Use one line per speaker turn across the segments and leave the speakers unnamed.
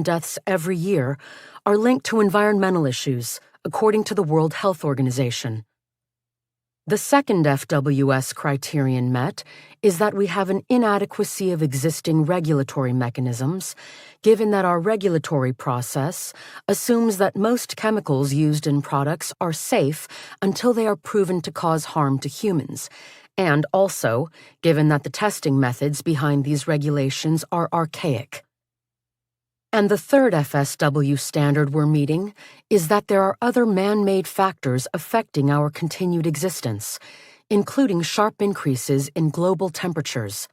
deaths every year are linked to environmental issues, according to the World Health Organization. The second FWS criterion met is that we have an inadequacy of existing regulatory mechanisms, given that our regulatory process assumes that most chemicals used in products are safe until they are proven to cause harm to humans, and also given that the testing methods behind these regulations are archaic. And the third FSW standard we're meeting is that there are other man-made factors affecting our continued existence, including sharp increases in global temperatures.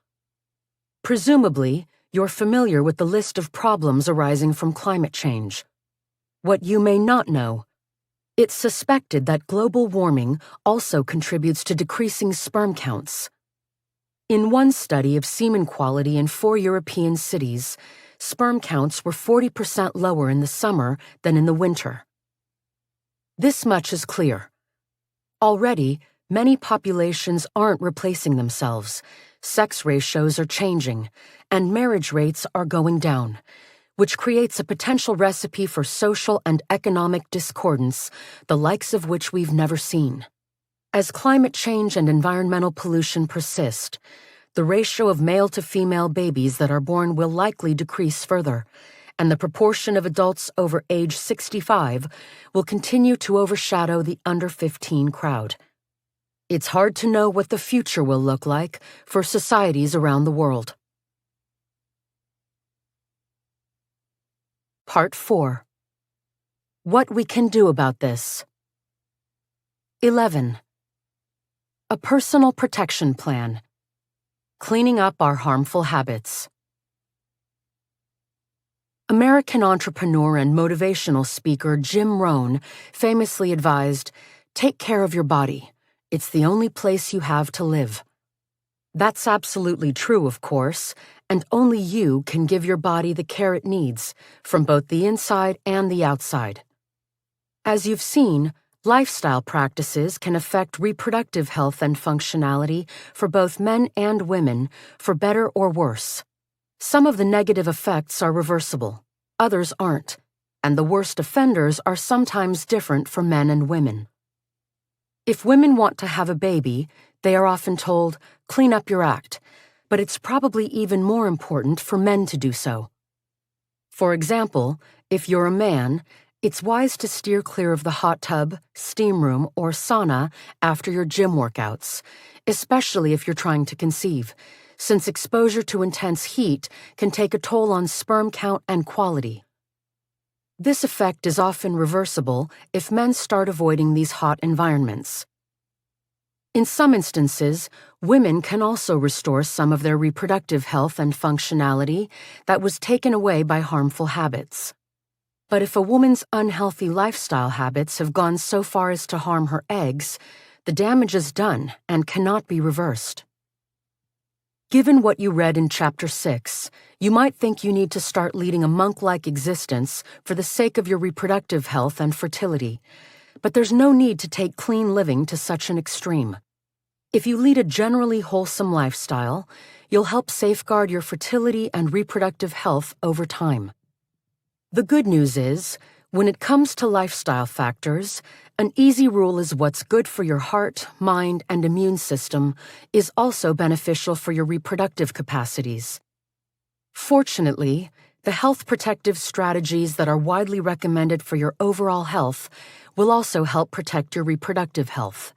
Presumably, you're familiar with the list of problems arising from climate change. What you may not know: it's suspected that global warming also contributes to decreasing sperm counts. In one study of semen quality in 4 European cities, sperm counts were 40% lower in the summer than in the winter. This much is clear. Already, many populations aren't replacing themselves, sex ratios are changing, and marriage rates are going down, which creates a potential recipe for social and economic discordance, the likes of which we've never seen. As climate change and environmental pollution persist, the ratio of male to female babies that are born will likely decrease further, and the proportion of adults over age 65 will continue to overshadow the under 15 crowd. It's hard to know what the future will look like for societies around the world. Part 4. What we can do about this. 11. A personal protection plan. Cleaning up our harmful habits. American entrepreneur and motivational speaker Jim Rohn famously advised, "Take care of your body. It's the only place you have to live." That's absolutely true, of course, and only you can give your body the care it needs, from both the inside and the outside. As you've seen, lifestyle practices can affect reproductive health and functionality for both men and women, for better or worse. Some of the negative effects are reversible, others aren't, and the worst offenders are sometimes different for men and women. If women want to have a baby, they are often told, "Clean up your act," but it's probably even more important for men to do so. For example, if you're a man, it's wise to steer clear of the hot tub, steam room, or sauna after your gym workouts, especially if you're trying to conceive, since exposure to intense heat can take a toll on sperm count and quality. This effect is often reversible if men start avoiding these hot environments. In some instances, women can also restore some of their reproductive health and functionality that was taken away by harmful habits. But if a woman's unhealthy lifestyle habits have gone so far as to harm her eggs, the damage is done and cannot be reversed. Given what you read in Chapter 6, you might think you need to start leading a monk-like existence for the sake of your reproductive health and fertility, but there's no need to take clean living to such an extreme. If you lead a generally wholesome lifestyle, you'll help safeguard your fertility and reproductive health over time. The good news is, when it comes to lifestyle factors, an easy rule is what's good for your heart, mind, and immune system is also beneficial for your reproductive capacities. Fortunately, the health protective strategies that are widely recommended for your overall health will also help protect your reproductive health.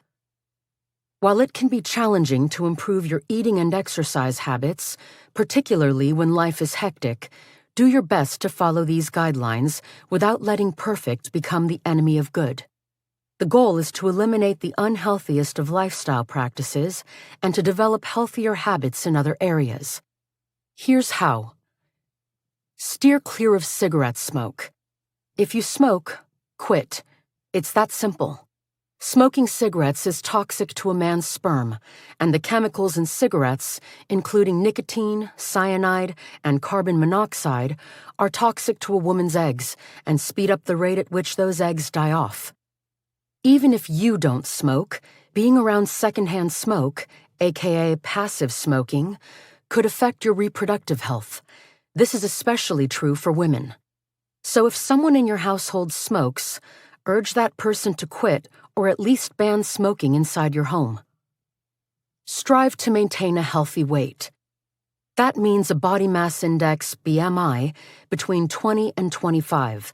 While it can be challenging to improve your eating and exercise habits, particularly when life is hectic, do your best to follow these guidelines without letting perfect become the enemy of good. The goal is to eliminate the unhealthiest of lifestyle practices and to develop healthier habits in other areas. Here's how. Steer clear of cigarette smoke. If you smoke, quit. It's that simple. Smoking cigarettes is toxic to a man's sperm, and the chemicals in cigarettes, including nicotine, cyanide, and carbon monoxide, are toxic to a woman's eggs and speed up the rate at which those eggs die off. Even if you don't smoke, being around secondhand smoke, aka passive smoking, could affect your reproductive health. This is especially true for women. So if someone in your household smokes, urge that person to quit or at least ban smoking inside your home. Strive to maintain a healthy weight. That means a body mass index, BMI, between 20 and 25.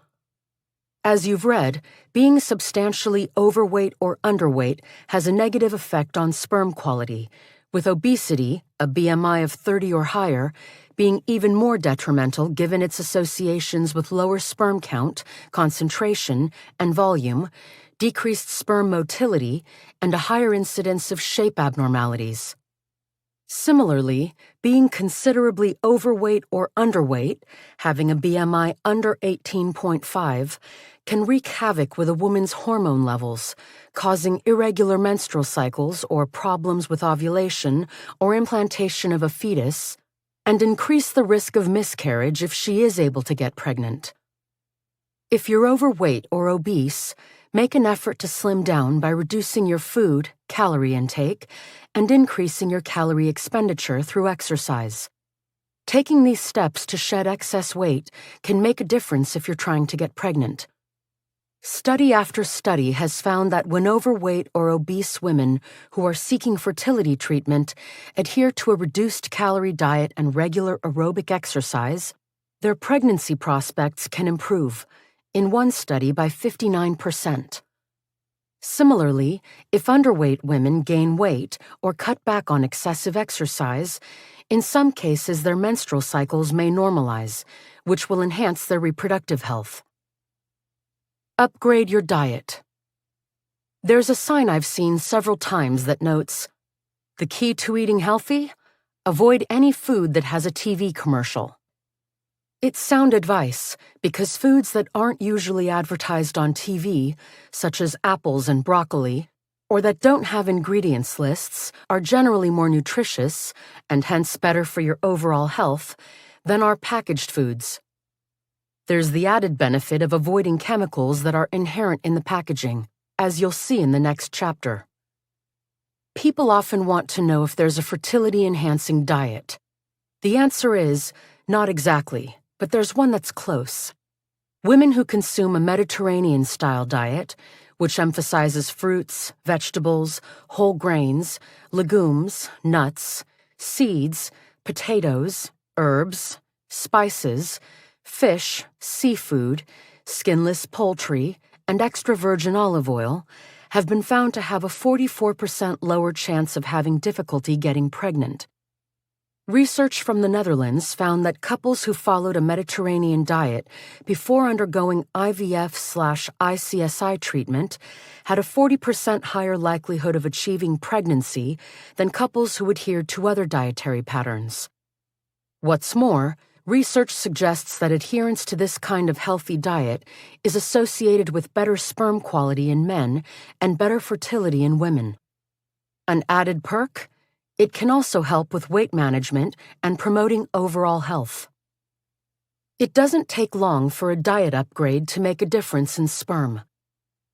As you've read, being substantially overweight or underweight has a negative effect on sperm quality, with obesity, a BMI of 30 or higher, being even more detrimental given its associations with lower sperm count, concentration, and volume, decreased sperm motility, and a higher incidence of shape abnormalities. Similarly, being considerably overweight or underweight, having a BMI under 18.5, can wreak havoc with a woman's hormone levels, causing irregular menstrual cycles or problems with ovulation or implantation of a fetus, and increase the risk of miscarriage if she is able to get pregnant. If you're overweight or obese, make an effort to slim down by reducing your food, calorie intake, and increasing your calorie expenditure through exercise. Taking these steps to shed excess weight can make a difference if you're trying to get pregnant. Study after study has found that when overweight or obese women who are seeking fertility treatment adhere to a reduced calorie diet and regular aerobic exercise, their pregnancy prospects can improve, in one study by 59%. Similarly, if underweight women gain weight or cut back on excessive exercise, in some cases their menstrual cycles may normalize, which will enhance their reproductive health. Upgrade your diet. There's a sign I've seen several times that notes, "The key to eating healthy? Avoid any food that has a TV commercial." It's sound advice because foods that aren't usually advertised on TV, such as apples and broccoli, or that don't have ingredients lists, are generally more nutritious, and hence better for your overall health, than are packaged foods. There's the added benefit of avoiding chemicals that are inherent in the packaging, as you'll see in the next chapter. People often want to know if there's a fertility-enhancing diet. The answer is, not exactly, but there's one that's close. Women who consume a Mediterranean-style diet, which emphasizes fruits, vegetables, whole grains, legumes, nuts, seeds, potatoes, herbs, spices, fish, seafood, skinless poultry, and extra virgin olive oil, have been found to have a 44% lower chance of having difficulty getting pregnant. Research from the Netherlands found that couples who followed a Mediterranean diet before undergoing IVF/ICSI treatment had a 40% higher likelihood of achieving pregnancy than couples who adhered to other dietary patterns. What's more, research suggests that adherence to this kind of healthy diet is associated with better sperm quality in men and better fertility in women. An added perk? It can also help with weight management and promoting overall health. It doesn't take long for a diet upgrade to make a difference in sperm.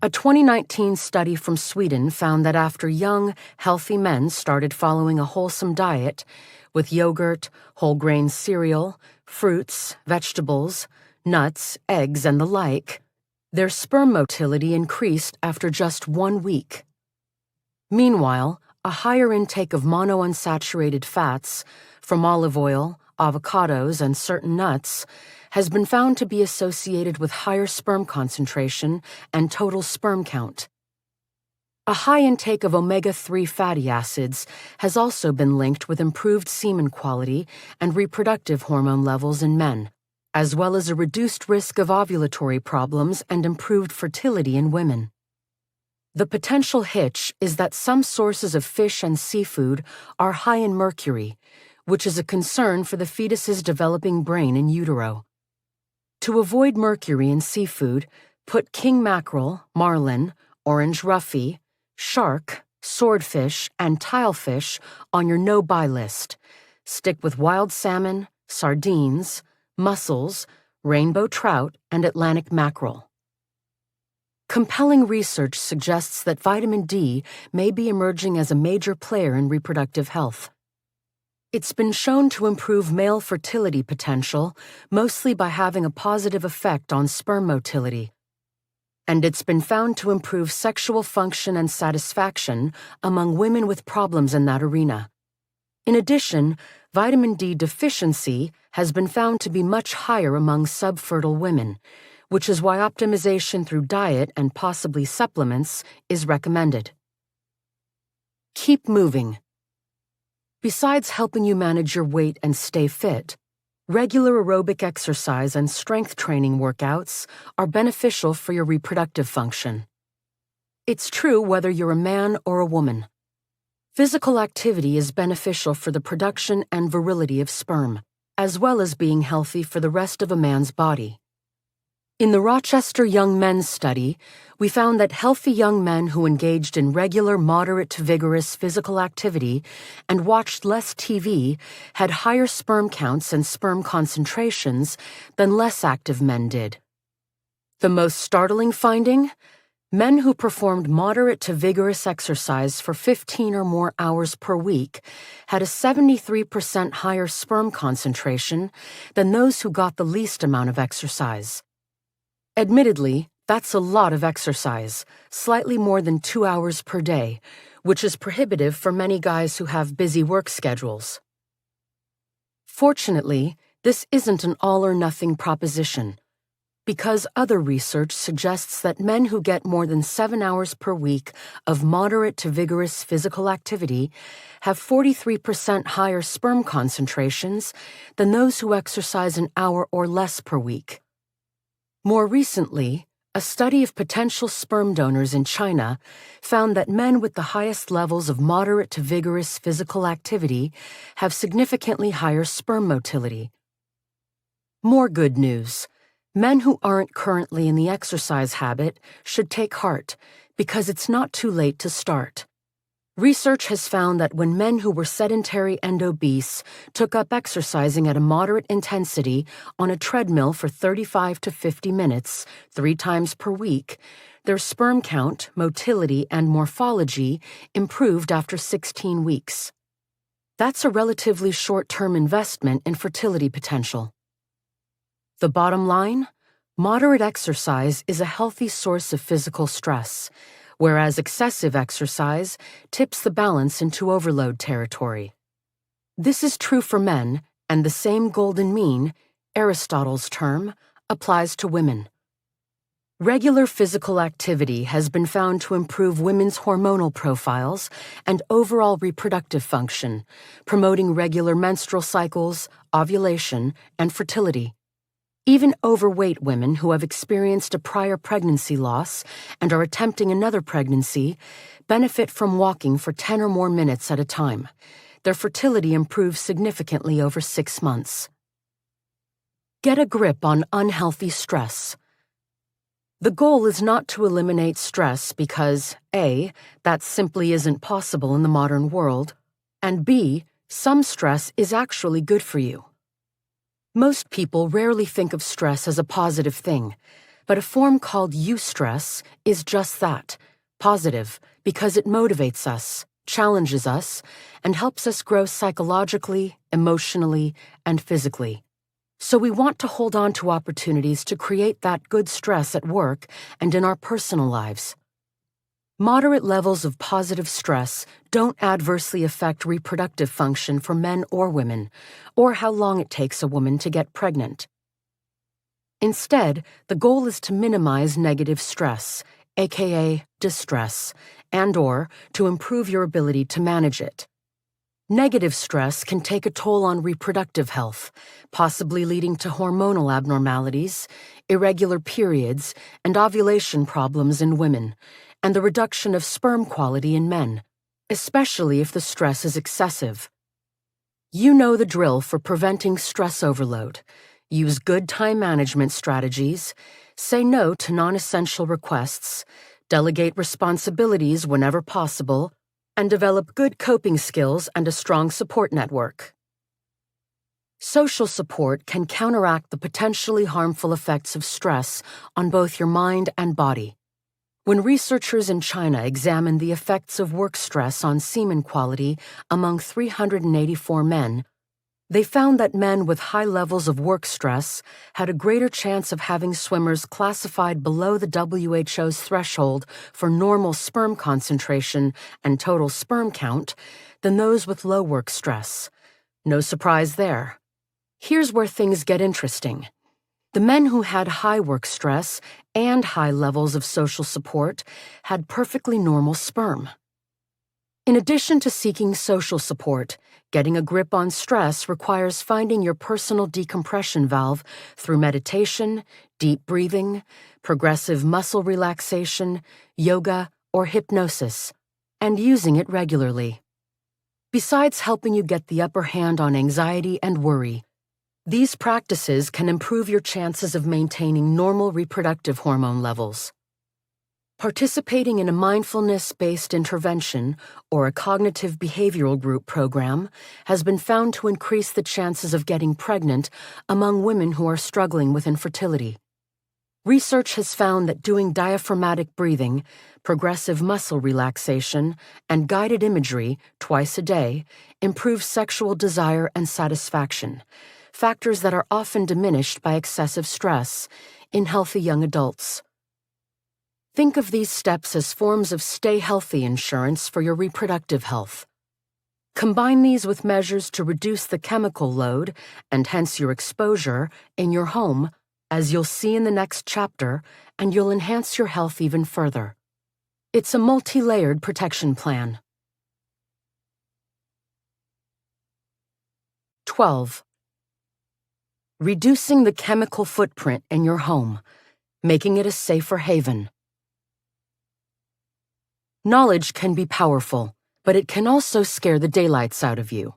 A 2019 study from Sweden found that after young, healthy men started following a wholesome diet with yogurt, whole grain cereal, fruits, vegetables, nuts, eggs, and the like, their sperm motility increased after just 1 week. Meanwhile, a higher intake of monounsaturated fats from olive oil, avocados, and certain nuts has been found to be associated with higher sperm concentration and total sperm count. A high intake of omega-3 fatty acids has also been linked with improved semen quality and reproductive hormone levels in men, as well as a reduced risk of ovulatory problems and improved fertility in women. The potential hitch is that some sources of fish and seafood are high in mercury, which is a concern for the fetus's developing brain in utero. To avoid mercury in seafood, put king mackerel, marlin, orange roughy, shark, swordfish, and tilefish on your no-buy list. Stick with wild salmon, sardines, mussels, rainbow trout, and Atlantic mackerel. Compelling research suggests that vitamin D may be emerging as a major player in reproductive health. It's been shown to improve male fertility potential, mostly by having a positive effect on sperm motility. And it's been found to improve sexual function and satisfaction among women with problems in that arena. In addition, vitamin D deficiency has been found to be much higher among subfertile women, which is why optimization through diet and possibly supplements is recommended. Keep moving. Besides helping you manage your weight and stay fit, regular aerobic exercise and strength training workouts are beneficial for your reproductive function. It's true whether you're a man or a woman. Physical activity is beneficial for the production and virility of sperm, as well as being healthy for the rest of a man's body. In the Rochester Young Men's Study, we found that healthy young men who engaged in regular moderate to vigorous physical activity and watched less TV had higher sperm counts and sperm concentrations than less active men did. The most startling finding? Men who performed moderate to vigorous exercise for 15 or more hours per week had a 73% higher sperm concentration than those who got the least amount of exercise. Admittedly, that's a lot of exercise, slightly more than 2 hours per day, which is prohibitive for many guys who have busy work schedules. Fortunately, this isn't an all-or-nothing proposition, because other research suggests that men who get more than 7 hours per week of moderate to vigorous physical activity have 43% higher sperm concentrations than those who exercise an hour or less per week. More recently, a study of potential sperm donors in China found that men with the highest levels of moderate to vigorous physical activity have significantly higher sperm motility. More good news. Men who aren't currently in the exercise habit should take heart, because it's not too late to start. Research has found that when men who were sedentary and obese took up exercising at a moderate intensity on a treadmill for 35 to 50 minutes, 3 times per week, their sperm count, motility, and morphology improved after 16 weeks. That's a relatively short-term investment in fertility potential. The bottom line? Moderate exercise is a healthy source of physical stress, whereas excessive exercise tips the balance into overload territory. This is true for men, and the same golden mean, Aristotle's term, applies to women. Regular physical activity has been found to improve women's hormonal profiles and overall reproductive function, promoting regular menstrual cycles, ovulation, and fertility. Even overweight women who have experienced a prior pregnancy loss and are attempting another pregnancy benefit from walking for 10 or more minutes at a time. Their fertility improves significantly over 6 months. Get a grip on unhealthy stress. The goal is not to eliminate stress because, A, that simply isn't possible in the modern world, and B, some stress is actually good for you. Most people rarely think of stress as a positive thing, but a form called eustress is just that, positive, because it motivates us, challenges us, and helps us grow psychologically, emotionally, and physically. So we want to hold on to opportunities to create that good stress at work and in our personal lives. Moderate levels of positive stress don't adversely affect reproductive function for men or women, or how long it takes a woman to get pregnant. Instead, the goal is to minimize negative stress, aka distress, and/or to improve your ability to manage it. Negative stress can take a toll on reproductive health, possibly leading to hormonal abnormalities, irregular periods, and ovulation problems in women, and the reduction of sperm quality in men, especially if the stress is excessive. You know the drill for preventing stress overload. Use good time management strategies, say no to non-essential requests, delegate responsibilities whenever possible, and develop good coping skills and a strong support network. Social support can counteract the potentially harmful effects of stress on both your mind and body. When researchers in China examined the effects of work stress on semen quality among 384 men, they found that men with high levels of work stress had a greater chance of having swimmers classified below the WHO's threshold for normal sperm concentration and total sperm count than those with low work stress. No surprise there. Here's where things get interesting. The men who had high work stress and high levels of social support had perfectly normal sperm. In addition to seeking social support, getting a grip on stress requires finding your personal decompression valve through meditation, deep breathing, progressive muscle relaxation, yoga, or hypnosis, and using it regularly. Besides helping you get the upper hand on anxiety and worry, these practices can improve your chances of maintaining normal reproductive hormone levels. Participating in a mindfulness-based intervention or a cognitive behavioral group program has been found to increase the chances of getting pregnant among women who are struggling with infertility. Research has found that doing diaphragmatic breathing, progressive muscle relaxation, and guided imagery twice a day improves sexual desire and satisfaction, factors that are often diminished by excessive stress in healthy young adults. Think of these steps as forms of stay healthy insurance for your reproductive health. Combine these with measures to reduce the chemical load, and hence your exposure, in your home, as you'll see in the next chapter, and you'll enhance your health even further. It's a multi-layered protection plan. 12. Reducing the chemical footprint in your home, making it a safer haven. Knowledge can be powerful, but it can also scare the daylights out of you.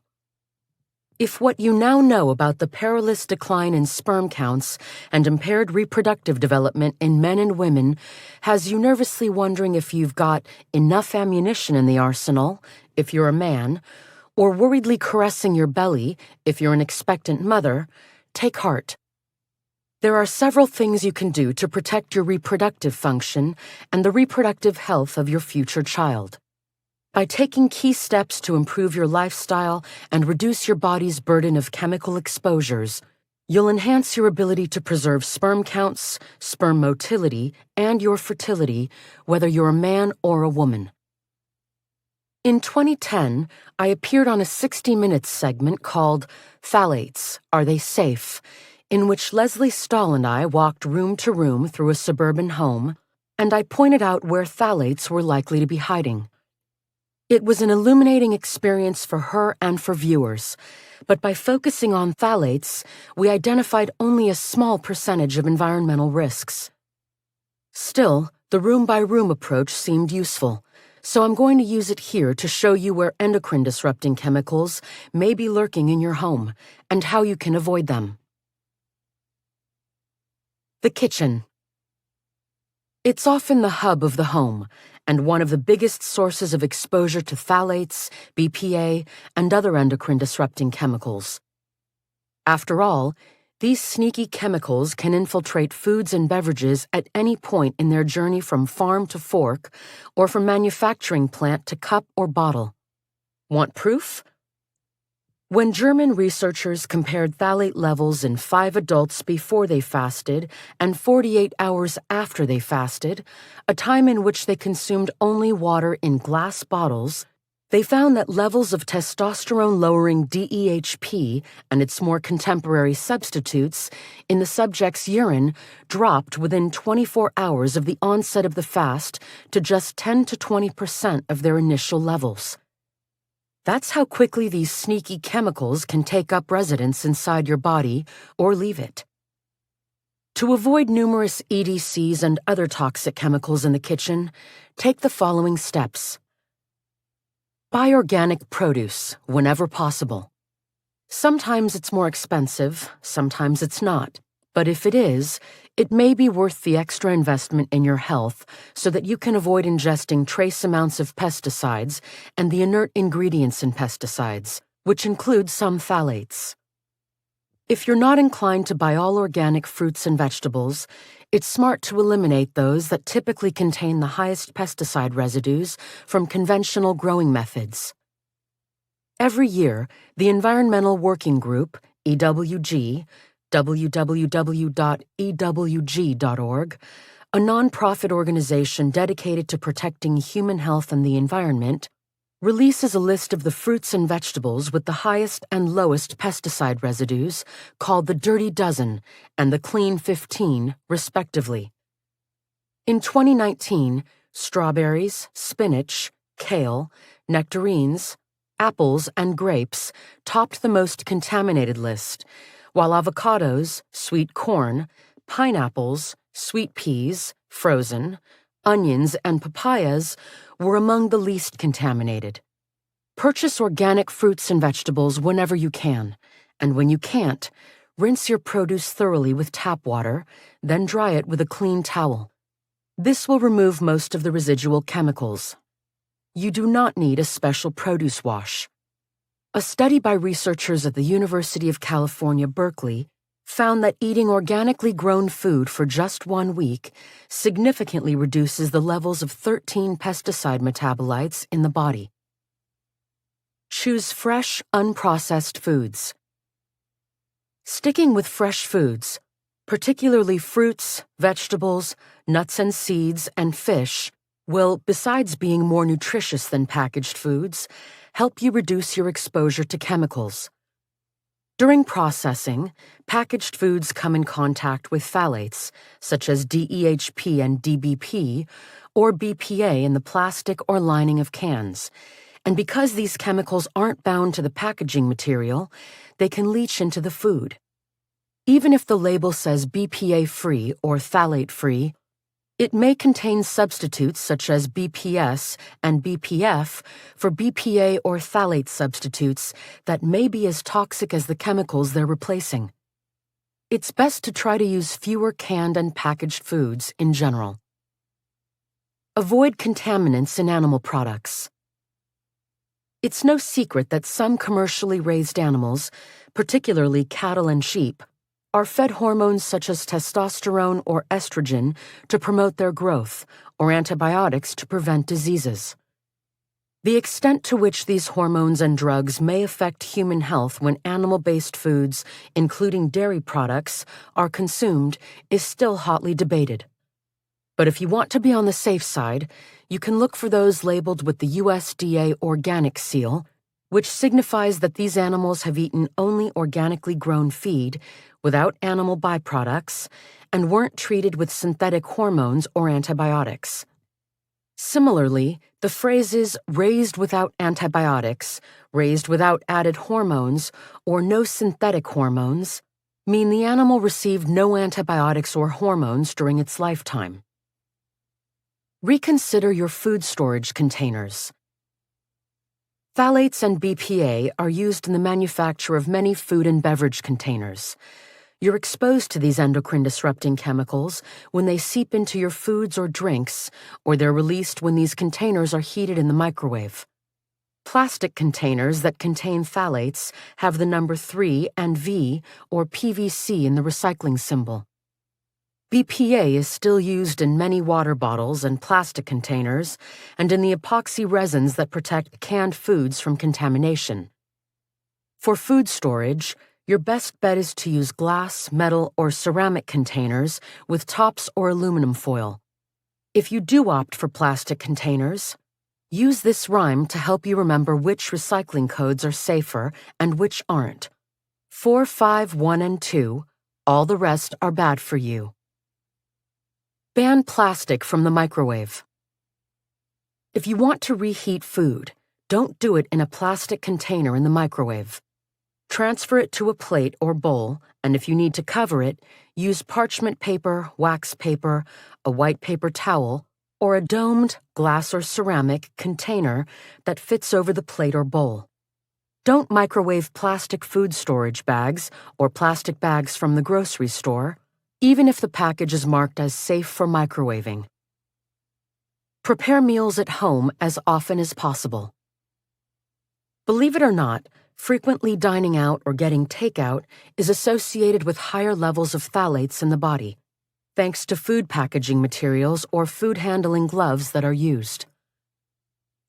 If what you now know about the perilous decline in sperm counts and impaired reproductive development in men and women has you nervously wondering if you've got enough ammunition in the arsenal, if you're a man, or worriedly caressing your belly, if you're an expectant mother, take heart. There are several things you can do to protect your reproductive function and the reproductive health of your future child. By taking key steps to improve your lifestyle and reduce your body's burden of chemical exposures, you'll enhance your ability to preserve sperm counts, sperm motility, and your fertility, whether you're a man or a woman. In 2010, I appeared on a 60 Minutes segment called Phthalates, Are They Safe?, in which Leslie Stahl and I walked room to room through a suburban home, and I pointed out where phthalates were likely to be hiding. It was an illuminating experience for her and for viewers, but by focusing on phthalates, we identified only a small percentage of environmental risks. Still, the room-by-room approach seemed useful, so I'm going to use it here to show you where endocrine-disrupting chemicals may be lurking in your home and how you can avoid them. The kitchen. It's often the hub of the home and one of the biggest sources of exposure to phthalates, BPA, and other endocrine-disrupting chemicals. After all, these sneaky chemicals can infiltrate foods and beverages at any point in their journey from farm to fork or from manufacturing plant to cup or bottle. Want proof? When German researchers compared phthalate levels in 5 adults before they fasted and 48 hours after they fasted, a time in which they consumed only water in glass bottles, they found that levels of testosterone-lowering DEHP and its more contemporary substitutes in the subject's urine dropped within 24 hours of the onset of the fast to just 10 to 20% of their initial levels. That's how quickly these sneaky chemicals can take up residence inside your body or leave it. To avoid numerous EDCs and other toxic chemicals in the kitchen, take the following steps. Buy organic produce whenever possible. Sometimes it's more expensive, sometimes it's not. But if it is, it may be worth the extra investment in your health so that you can avoid ingesting trace amounts of pesticides and the inert ingredients in pesticides, which include some phthalates. If you're not inclined to buy all organic fruits and vegetables, It's smart to eliminate those that typically contain the highest pesticide residues from conventional growing methods. Every year, the Environmental Working Group, EWG, www.ewg.org, a nonprofit organization dedicated to protecting human health and the environment, releases a list of the fruits and vegetables with the highest and lowest pesticide residues, called the Dirty Dozen and the Clean 15, respectively. In 2019, strawberries, spinach, kale, nectarines, apples, and grapes topped the most contaminated list, while avocados, sweet corn, pineapples, sweet peas, frozen, onions, and papayas were among the least contaminated. Purchase organic fruits and vegetables whenever you can, and when you can't, rinse your produce thoroughly with tap water, then dry it with a clean towel. This will remove most of the residual chemicals. You do not need a special produce wash. A study by researchers at the University of California, Berkeley, found that eating organically grown food for just 1 week significantly reduces the levels of 13 pesticide metabolites in the body. Choose fresh, unprocessed foods. Sticking with fresh foods, particularly fruits, vegetables, nuts and seeds, and fish, will, besides being more nutritious than packaged foods, help you reduce your exposure to chemicals. During processing, packaged foods come in contact with phthalates, such as DEHP and DBP, or BPA in the plastic or lining of cans, and because these chemicals aren't bound to the packaging material, they can leach into the food. Even if the label says BPA-free or phthalate-free, it may contain substitutes such as BPS and BPF for BPA or phthalate substitutes that may be as toxic as the chemicals they're replacing. It's best to try to use fewer canned and packaged foods in general. Avoid contaminants in animal products. It's no secret that some commercially raised animals, particularly cattle and sheep, are fed hormones such as testosterone or estrogen to promote their growth, or antibiotics to prevent diseases. The extent to which these hormones and drugs may affect human health when animal-based foods, including dairy products, are consumed is still hotly debated. But if you want to be on the safe side, you can look for those labeled with the USDA organic seal, which signifies that these animals have eaten only organically grown feed without animal byproducts and weren't treated with synthetic hormones or antibiotics. Similarly, the phrases raised without antibiotics, raised without added hormones, or no synthetic hormones mean the animal received no antibiotics or hormones during its lifetime. Reconsider your food storage containers. Phthalates and BPA are used in the manufacture of many food and beverage containers. You're exposed to these endocrine-disrupting chemicals when they seep into your foods or drinks, or they're released when these containers are heated in the microwave. Plastic containers that contain phthalates have the number 3 and V, or PVC, in the recycling symbol. BPA is still used in many water bottles and plastic containers, and in the epoxy resins that protect canned foods from contamination. For food storage, your best bet is to use glass, metal, or ceramic containers with tops or aluminum foil. If you do opt for plastic containers, use this rhyme to help you remember which recycling codes are safer and which aren't. 4, 5, 1, and 2, all the rest are bad for you. Ban plastic from the microwave. If you want to reheat food, don't do it in a plastic container in the microwave. Transfer it to a plate or bowl, and if you need to cover it, use parchment paper, wax paper, a white paper towel, or a domed, glass or ceramic, container that fits over the plate or bowl. Don't microwave plastic food storage bags or plastic bags from the grocery store, even if the package is marked as safe for microwaving. Prepare meals at home as often as possible. Believe it or not, frequently dining out or getting takeout is associated with higher levels of phthalates in the body. thanks to food packaging materials or food handling gloves that are used.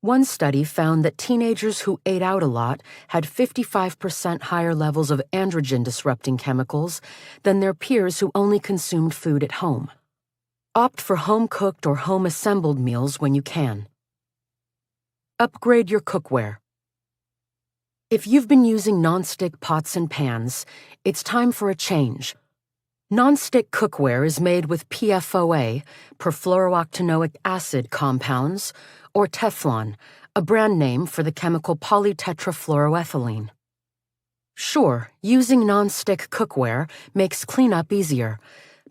One study found that teenagers who ate out a lot had 55% higher levels of androgen-disrupting chemicals than their peers who only consumed food at home. Opt for home-cooked or home-assembled meals when you can. Upgrade your cookware. If you've been using nonstick pots and pans, it's time for a change. Nonstick cookware is made with PFOA, perfluorooctanoic acid compounds, or Teflon, a brand name for the chemical polytetrafluoroethylene. Sure, using nonstick cookware makes cleanup easier,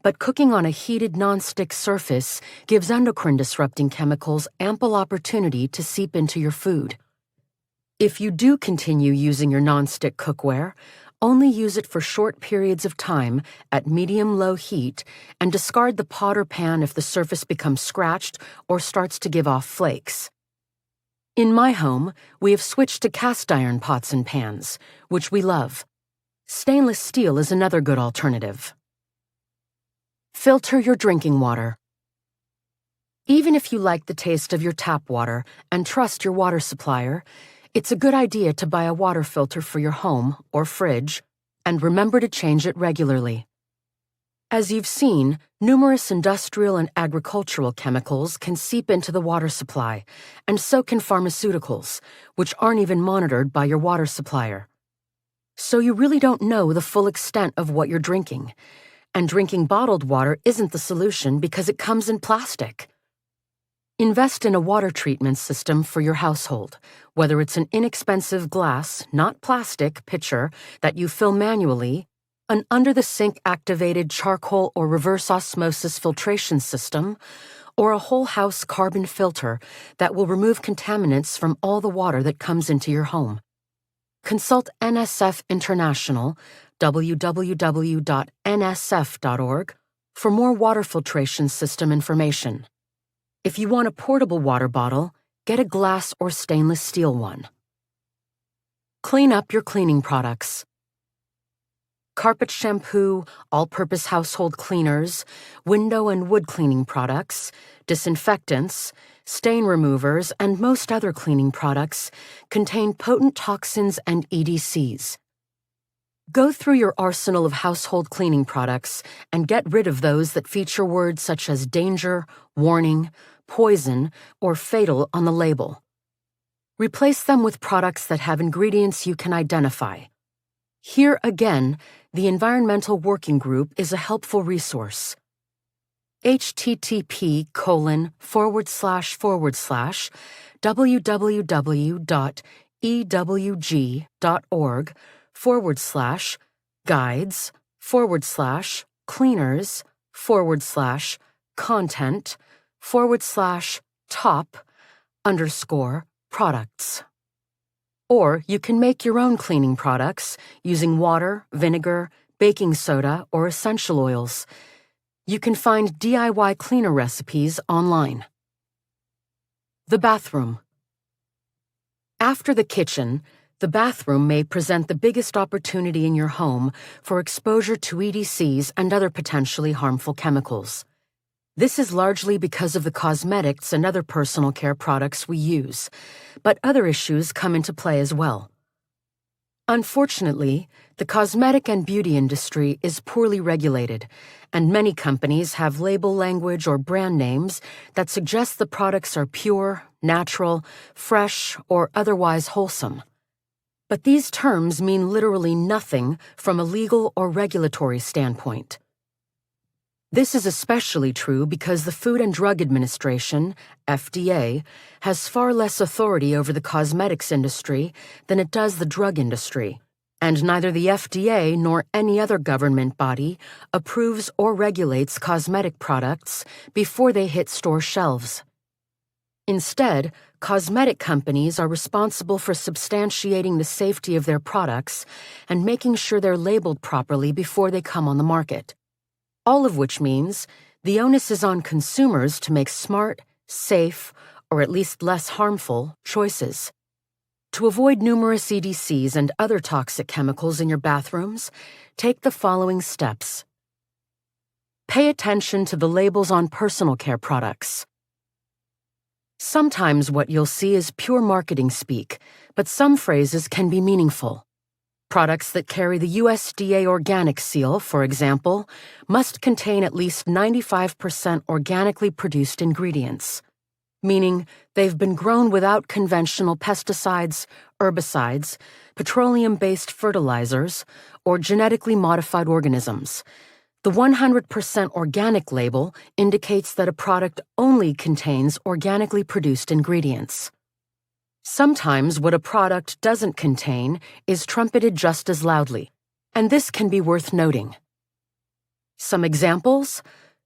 but cooking on a heated nonstick surface gives endocrine-disrupting chemicals ample opportunity to seep into your food. If you do continue using your nonstick cookware, only use it for short periods of time at medium-low heat and discard the pot or pan if the surface becomes scratched or starts to give off flakes. In my home, we have switched to cast iron pots and pans, which we love. Stainless steel is another good alternative. Filter your drinking water. Even if you like the taste of your tap water and trust your water supplier, it's a good idea to buy a water filter for your home or fridge, and remember to change it regularly. As you've seen, numerous industrial and agricultural chemicals can seep into the water supply, and so can pharmaceuticals, which aren't even monitored by your water supplier. So you really don't know the full extent of what you're drinking, and drinking bottled water isn't the solution because it comes in plastic. Invest in a water treatment system for your household, whether it's an inexpensive glass, not plastic, pitcher that you fill manually, an under-the-sink activated charcoal or reverse osmosis filtration system, or a whole-house carbon filter that will remove contaminants from all the water that comes into your home. Consult NSF International, www.nsf.org, for more water filtration system information. If you want a portable water bottle, get a glass or stainless steel one. Clean up your cleaning products. Carpet shampoo, all-purpose household cleaners, window and wood cleaning products, disinfectants, stain removers, and most other cleaning products contain potent toxins and EDCs. Go through your arsenal of household cleaning products and get rid of those that feature words such as danger, warning, poison, or fatal on the label. Replace them with products that have ingredients you can identify. Here again, the Environmental Working Group is a helpful resource. http://www.ewg.org/guides/top_products. Or you can make your own cleaning products using water, vinegar, baking soda, or essential oils. You can find DIY cleaner recipes online. The bathroom. After the kitchen, the bathroom may present the biggest opportunity in your home for exposure to EDCs and other potentially harmful chemicals. This is largely because of the cosmetics and other personal care products we use, but other issues come into play as well. Unfortunately, the cosmetic and beauty industry is poorly regulated, and many companies have label language or brand names that suggest the products are pure, natural, fresh, or otherwise wholesome. But these terms mean literally nothing from a legal or regulatory standpoint. This is especially true because the Food and Drug Administration, FDA, has far less authority over the cosmetics industry than it does the drug industry, and neither the FDA nor any other government body approves or regulates cosmetic products before they hit store shelves. Instead, cosmetic companies are responsible for substantiating the safety of their products and making sure they're labeled properly before they come on the market. All of which means the onus is on consumers to make smart, safe, or at least less harmful choices. To avoid numerous EDCs and other toxic chemicals in your bathrooms, take the following steps. Pay attention to the labels on personal care products. Sometimes what you'll see is pure marketing speak, but some phrases can be meaningful. Products that carry the USDA organic seal, for example, must contain at least 95% organically produced ingredients, meaning they've been grown without conventional pesticides, herbicides, petroleum-based fertilizers, or genetically modified organisms. The 100% organic label indicates that a product only contains organically produced ingredients. Sometimes what a product doesn't contain is trumpeted just as loudly, and this can be worth noting. Some examples: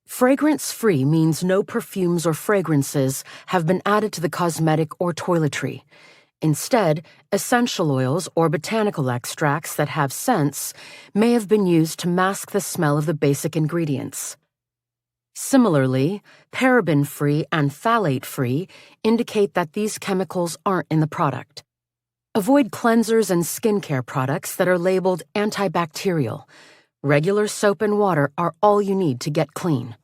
fragrance-free means no perfumes or fragrances have been added to the cosmetic or toiletry. Instead, essential oils or botanical extracts that have scents may have been used to mask the smell of the basic ingredients. Similarly, paraben-free and phthalate-free indicate that these chemicals aren't in the product. Avoid cleansers and skincare products that are labeled antibacterial. Regular soap and water are all you need to get clean.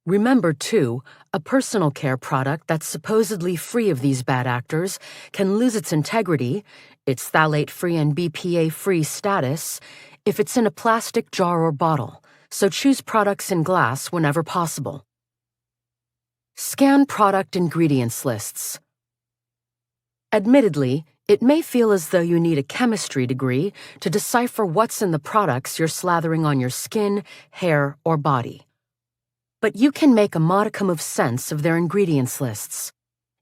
Remember, too, a personal care product that's supposedly free of these bad actors can lose its integrity, its phthalate-free and BPA-free status, if it's in a plastic jar or bottle, so choose products in glass whenever possible. Scan product ingredients lists. Admittedly, it may feel as though you need a chemistry degree to decipher what's in the products you're slathering on your skin, hair, or body. But you can make a modicum of sense of their ingredients lists.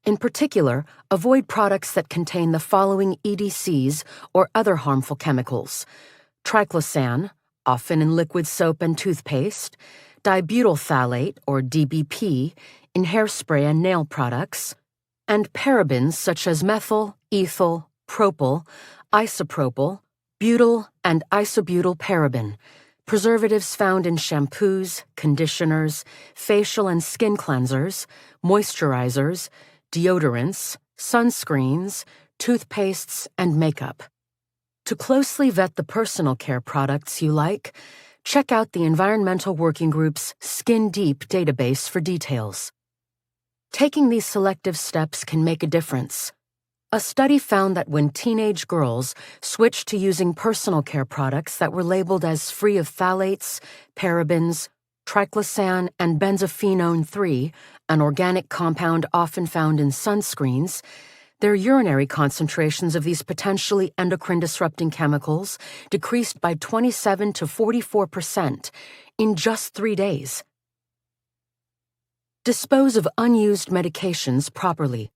In particular, avoid products that contain the following EDCs or other harmful chemicals: triclosan, often in liquid soap and toothpaste, dibutyl phthalate, or DBP, in hairspray and nail products, and parabens such as methyl, ethyl, propyl, isopropyl, butyl, and isobutyl paraben, preservatives found in shampoos, conditioners, facial and skin cleansers, moisturizers, deodorants, sunscreens, toothpastes, and makeup. To closely vet the personal care products you like, check out the Environmental Working Group's Skin Deep database for details. Taking these selective steps can make a difference. A study found that when teenage girls switched to using personal care products that were labeled as free of phthalates, parabens, triclosan, and benzophenone 3, an organic compound often found in sunscreens, their urinary concentrations of these potentially endocrine-disrupting chemicals decreased by 27 to 44% in just 3 days. Dispose of unused medications properly.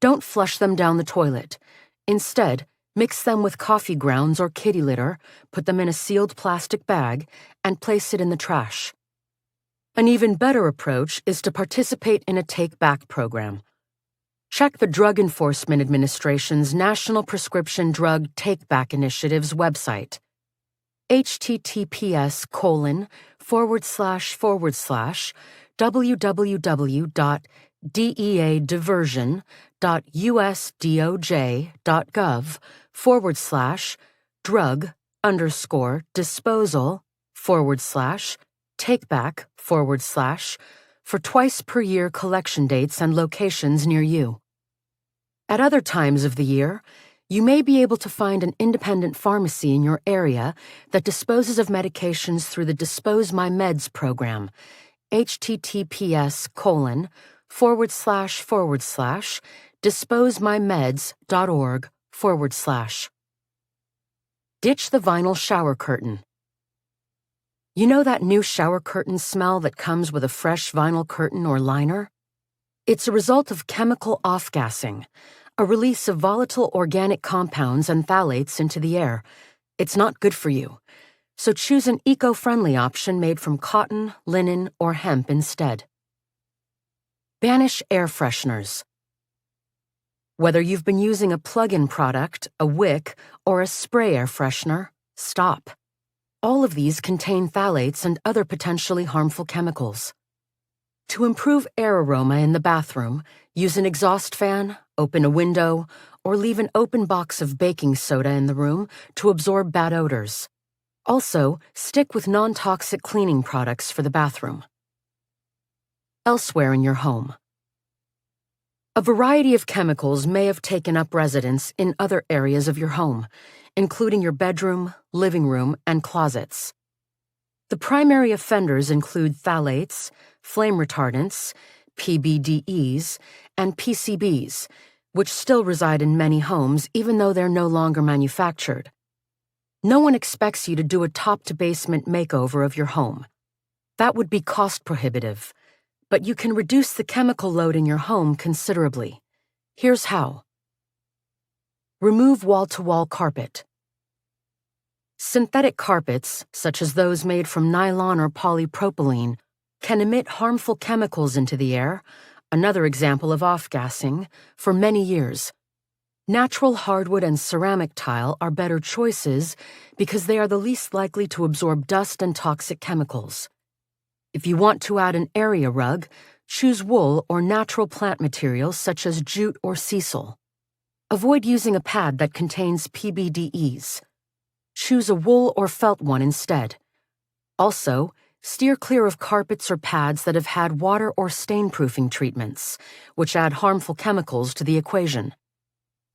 Don't flush them down the toilet. Instead, mix them with coffee grounds or kitty litter, put them in a sealed plastic bag, and place it in the trash. An even better approach is to participate in a take-back program. Check the Drug Enforcement Administration's National Prescription Drug Take-Back Initiative's website, https://www.deadovg.us.doj.gov/drug_take-back/ for twice-per-year collection dates and locations near you. At other times of the year, you may be able to find an independent pharmacy in your area that disposes of medications through the Dispose My Meds program, https://disposemymeds.org/. Ditch the vinyl shower curtain. You know that new shower curtain smell that comes with a fresh vinyl curtain or liner? It's a result of chemical off-gassing, a release of volatile organic compounds and phthalates into the air. It's not good for you, so choose an eco-friendly option made from cotton, linen, or hemp instead. Banish air fresheners. Whether you've been using a plug-in product, a wick, or a spray air freshener, stop. All of these contain phthalates and other potentially harmful chemicals. To improve air aroma in the bathroom, use an exhaust fan, open a window, or leave an open box of baking soda in the room to absorb bad odors. Also, stick with non-toxic cleaning products for the bathroom. Elsewhere in your home. A variety of chemicals may have taken up residence in other areas of your home, including your bedroom, living room, and closets. The primary offenders include phthalates, flame retardants, PBDEs, and PCBs, which still reside in many homes even though they're no longer manufactured. No one expects you to do a top-to-basement makeover of your home. That would be cost-prohibitive, but you can reduce the chemical load in your home considerably. Here's how. Remove wall-to-wall carpet. Synthetic carpets, such as those made from nylon or polypropylene, can emit harmful chemicals into the air, another example of off-gassing, for many years. Natural hardwood and ceramic tile are better choices because they are the least likely to absorb dust and toxic chemicals. If you want to add an area rug, choose wool or natural plant materials such as jute or sisal. Avoid using a pad that contains PBDEs. Choose a wool or felt one instead. Also, steer clear of carpets or pads that have had water or stain-proofing treatments, which add harmful chemicals to the equation.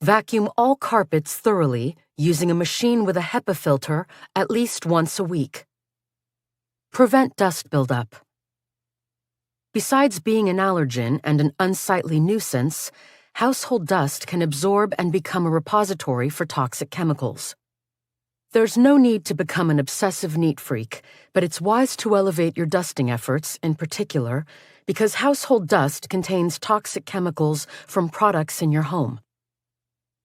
Vacuum all carpets thoroughly using a machine with a HEPA filter at least once a week. Prevent dust buildup. Besides being an allergen and an unsightly nuisance, household dust can absorb and become a repository for toxic chemicals. There's no need to become an obsessive neat freak, but it's wise to elevate your dusting efforts, in particular, because household dust contains toxic chemicals from products in your home.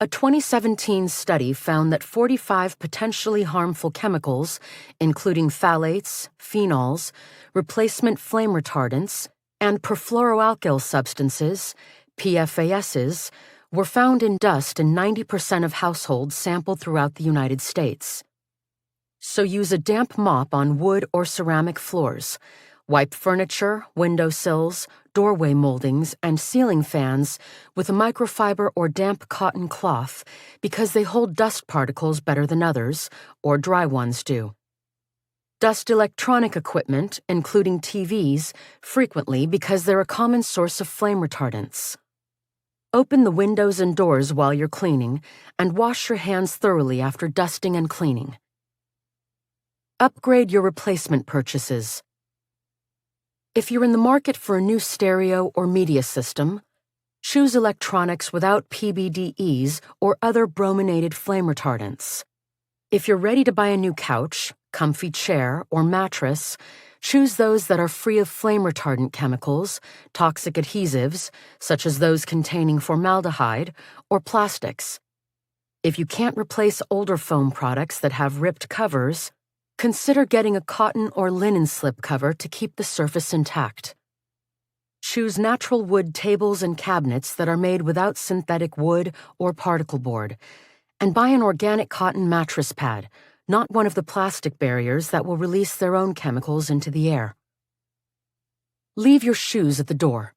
A 2017 study found that 45 potentially harmful chemicals, including phthalates, phenols, replacement flame retardants, and perfluoroalkyl substances, PFASs, were found in dust in 90% of households sampled throughout the United States. So use a damp mop on wood or ceramic floors. Wipe furniture, windowsills, doorway moldings, and ceiling fans with a microfiber or damp cotton cloth because they hold dust particles better than others, or dry ones do. Dust electronic equipment, including TVs, frequently because they're a common source of flame retardants. Open the windows and doors while you're cleaning, and wash your hands thoroughly after dusting and cleaning. Upgrade your replacement purchases. If you're in the market for a new stereo or media system, choose electronics without PBDEs or other brominated flame retardants. If you're ready to buy a new couch, comfy chair, or mattress, choose those that are free of flame retardant chemicals, toxic adhesives, such as those containing formaldehyde, or plastics. If you can't replace older foam products that have ripped covers, consider getting a cotton or linen slip cover to keep the surface intact. Choose natural wood tables and cabinets that are made without synthetic wood or particle board, and buy an organic cotton mattress pad, not one of the plastic barriers that will release their own chemicals into the air. Leave your shoes at the door.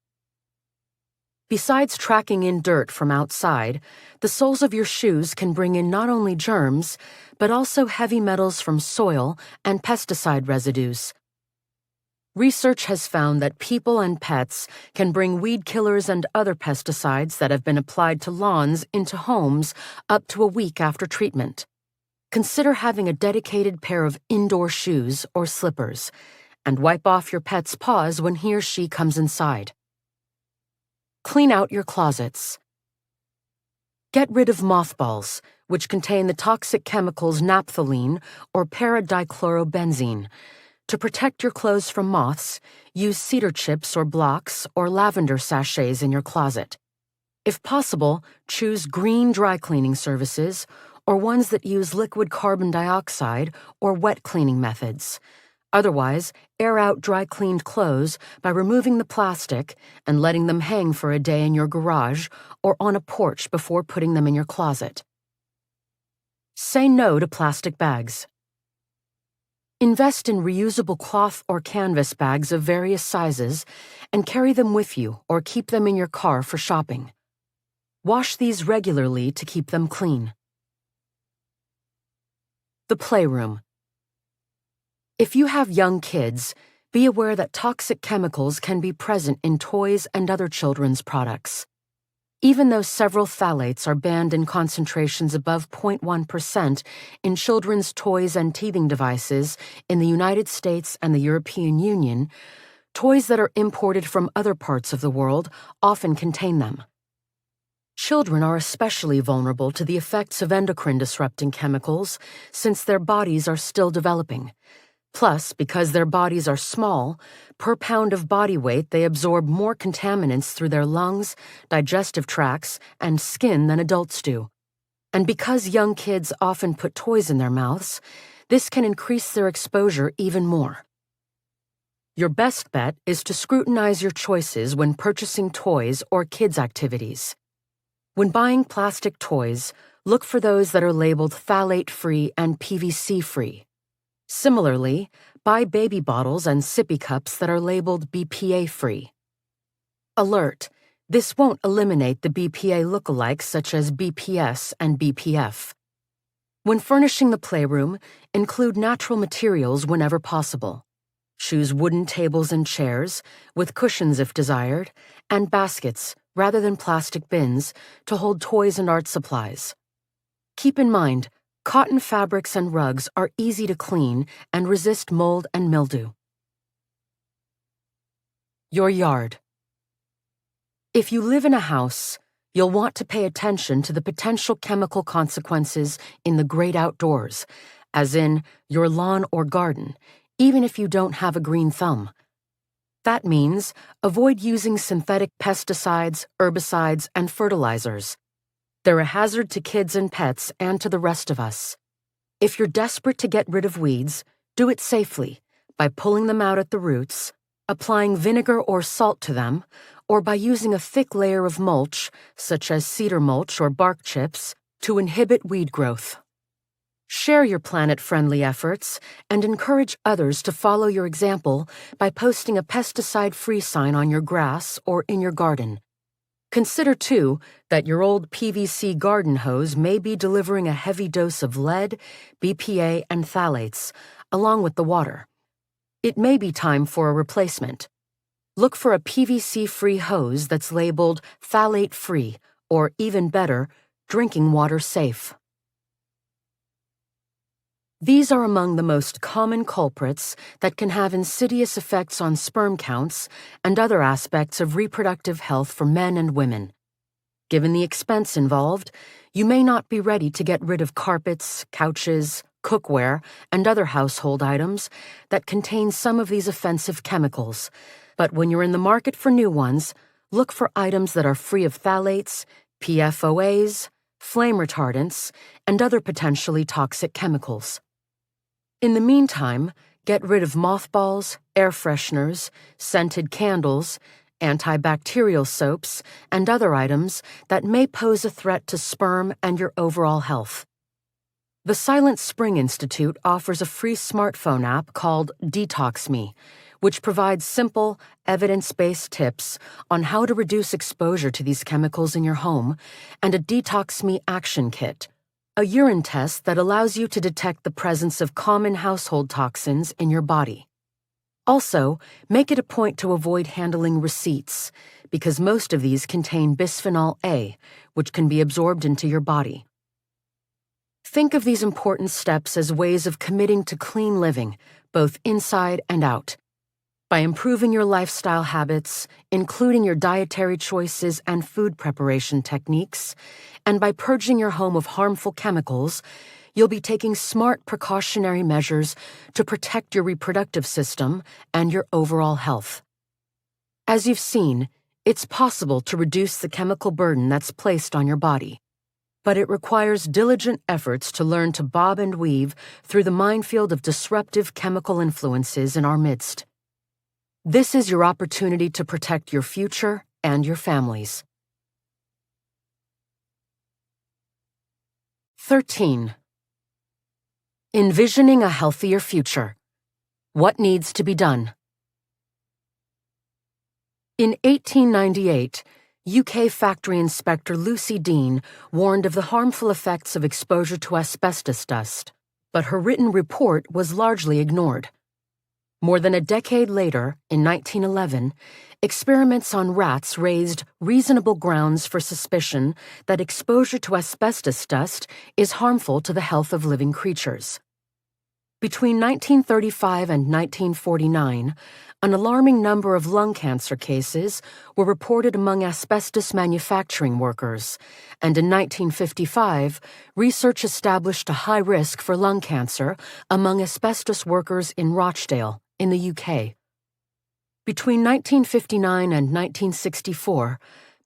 Besides tracking in dirt from outside, the soles of your shoes can bring in not only germs, but also heavy metals from soil and pesticide residues. Research has found that people and pets can bring weed killers and other pesticides that have been applied to lawns into homes up to a week after treatment. Consider having a dedicated pair of indoor shoes or slippers, and wipe off your pet's paws when he or she comes inside. Clean out your closets. Get rid of mothballs, which contain the toxic chemicals naphthalene or paradichlorobenzene. To protect your clothes from moths, use cedar chips or blocks or lavender sachets in your closet. If possible, choose green dry cleaning services or ones that use liquid carbon dioxide or wet cleaning methods. Otherwise, air out dry cleaned clothes by removing the plastic and letting them hang for a day in your garage or on a porch before putting them in your closet. Say no to plastic bags. Invest in reusable cloth or canvas bags of various sizes and carry them with you or keep them in your car for shopping. Wash these regularly to keep them clean. The playroom. If you have young kids, be aware that toxic chemicals can be present in toys and other children's products. Even though several phthalates are banned in concentrations above 0.1% in children's toys and teething devices in the United States and the European Union, toys that are imported from other parts of the world often contain them. Children are especially vulnerable to the effects of endocrine-disrupting chemicals since their bodies are still developing. Plus, because their bodies are small, per pound of body weight they absorb more contaminants through their lungs, digestive tracts, and skin than adults do. And because young kids often put toys in their mouths, this can increase their exposure even more. Your best bet is to scrutinize your choices when purchasing toys or kids' activities. When buying plastic toys, look for those that are labeled phthalate-free and PVC-free. Similarly, buy baby bottles and sippy cups that are labeled BPA-free. Alert: this won't eliminate the BPA lookalikes such as BPS and BPF. When furnishing the playroom, include natural materials whenever possible. Choose wooden tables and chairs, with cushions if desired, and baskets, rather than plastic bins, to hold toys and art supplies. Keep in mind, cotton fabrics and rugs are easy to clean and resist mold and mildew. Your yard. If you live in a house, you'll want to pay attention to the potential chemical consequences in the great outdoors, as in your lawn or garden, even if you don't have a green thumb. That means avoid using synthetic pesticides, herbicides, and fertilizers. They're a hazard to kids and pets and to the rest of us. If you're desperate to get rid of weeds, do it safely by pulling them out at the roots, applying vinegar or salt to them, or by using a thick layer of mulch, such as cedar mulch or bark chips, to inhibit weed growth. Share your planet-friendly efforts and encourage others to follow your example by posting a pesticide-free sign on your grass or in your garden. Consider, too, that your old PVC garden hose may be delivering a heavy dose of lead, BPA, and phthalates, along with the water. It may be time for a replacement. Look for a PVC-free hose that's labeled phthalate-free, or even better, drinking water safe. These are among the most common culprits that can have insidious effects on sperm counts and other aspects of reproductive health for men and women. Given the expense involved, you may not be ready to get rid of carpets, couches, cookware, and other household items that contain some of these offensive chemicals. But when you're in the market for new ones, look for items that are free of phthalates, PFOAs, flame retardants, and other potentially toxic chemicals. In the meantime, get rid of mothballs, air fresheners, scented candles, antibacterial soaps, and other items that may pose a threat to sperm and your overall health. The Silent Spring Institute offers a free smartphone app called Detox Me, which provides simple, evidence-based tips on how to reduce exposure to these chemicals in your home, and a Detox Me Action Kit, a urine test that allows you to detect the presence of common household toxins in your body. Also, make it a point to avoid handling receipts, because most of these contain bisphenol A, which can be absorbed into your body. Think of these important steps as ways of committing to clean living, both inside and out. By improving your lifestyle habits, including your dietary choices and food preparation techniques, and by purging your home of harmful chemicals, you'll be taking smart precautionary measures to protect your reproductive system and your overall health. As you've seen, it's possible to reduce the chemical burden that's placed on your body, but it requires diligent efforts to learn to bob and weave through the minefield of disruptive chemical influences in our midst. This is your opportunity to protect your future and your families. 13. Envisioning a healthier future. What needs to be done? In 1898, UK factory inspector Lucy Dean warned of the harmful effects of exposure to asbestos dust, but her written report was largely ignored. More than a decade later, in 1911, experiments on rats raised reasonable grounds for suspicion that exposure to asbestos dust is harmful to the health of living creatures. Between 1935 and 1949, an alarming number of lung cancer cases were reported among asbestos manufacturing workers, and in 1955, research established a high risk for lung cancer among asbestos workers in Rochdale, in the UK. Between 1959 and 1964,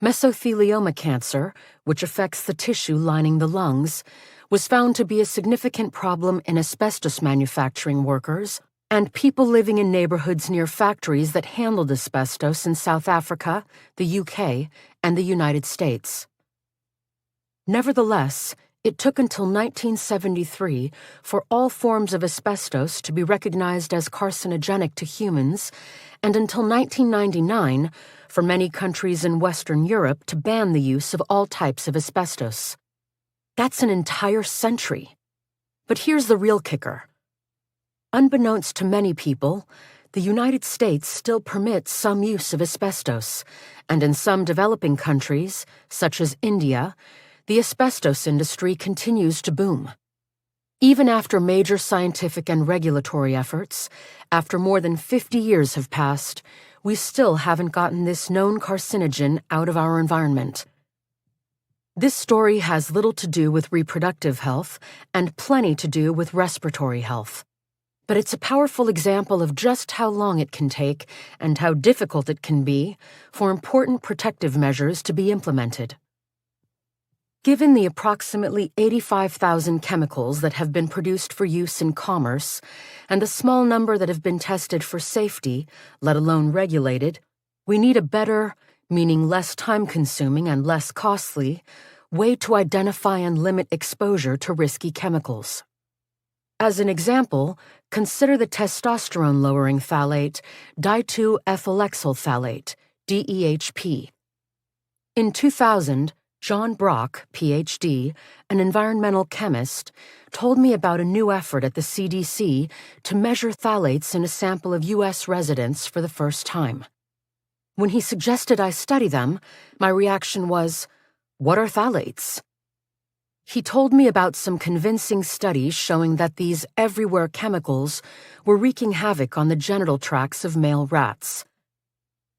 mesothelioma cancer, which affects the tissue lining the lungs, was found to be a significant problem in asbestos manufacturing workers and people living in neighborhoods near factories that handled asbestos in South Africa, the UK, and the United States. Nevertheless, it took until 1973 for all forms of asbestos to be recognized as carcinogenic to humans, and until 1999 for many countries in Western Europe to ban the use of all types of asbestos. That's an entire century. But here's the real kicker. Unbeknownst to many people, the United States still permits some use of asbestos, and in some developing countries, such as India, the asbestos industry continues to boom. Even after major scientific and regulatory efforts, after more than 50 years have passed, we still haven't gotten this known carcinogen out of our environment. This story has little to do with reproductive health and plenty to do with respiratory health. But it's a powerful example of just how long it can take and how difficult it can be for important protective measures to be implemented. Given the approximately 85,000 chemicals that have been produced for use in commerce and the small number that have been tested for safety, let alone regulated, we need a better, meaning less time-consuming and less costly, way to identify and limit exposure to risky chemicals. As an example, consider the testosterone-lowering phthalate di-2-ethylexyl phthalate, DEHP. In 2000, John Brock, Ph.D., an environmental chemist, told me about a new effort at the CDC to measure phthalates in a sample of U.S. residents for the first time. When he suggested I study them, my reaction was, "What are phthalates?" He told me about some convincing studies showing that these everywhere chemicals were wreaking havoc on the genital tracts of male rats.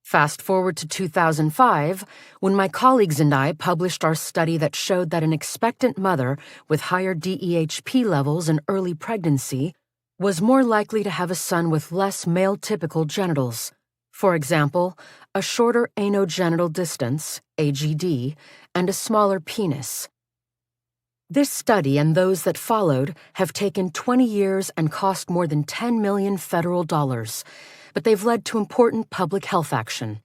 Fast forward to 2005, when my colleagues and I published our study that showed that an expectant mother with higher DEHP levels in early pregnancy was more likely to have a son with less male-typical genitals. For example, a shorter anogenital distance, AGD, and a smaller penis. This study and those that followed have taken 20 years and cost more than $10 million federal dollars, but they've led to important public health action.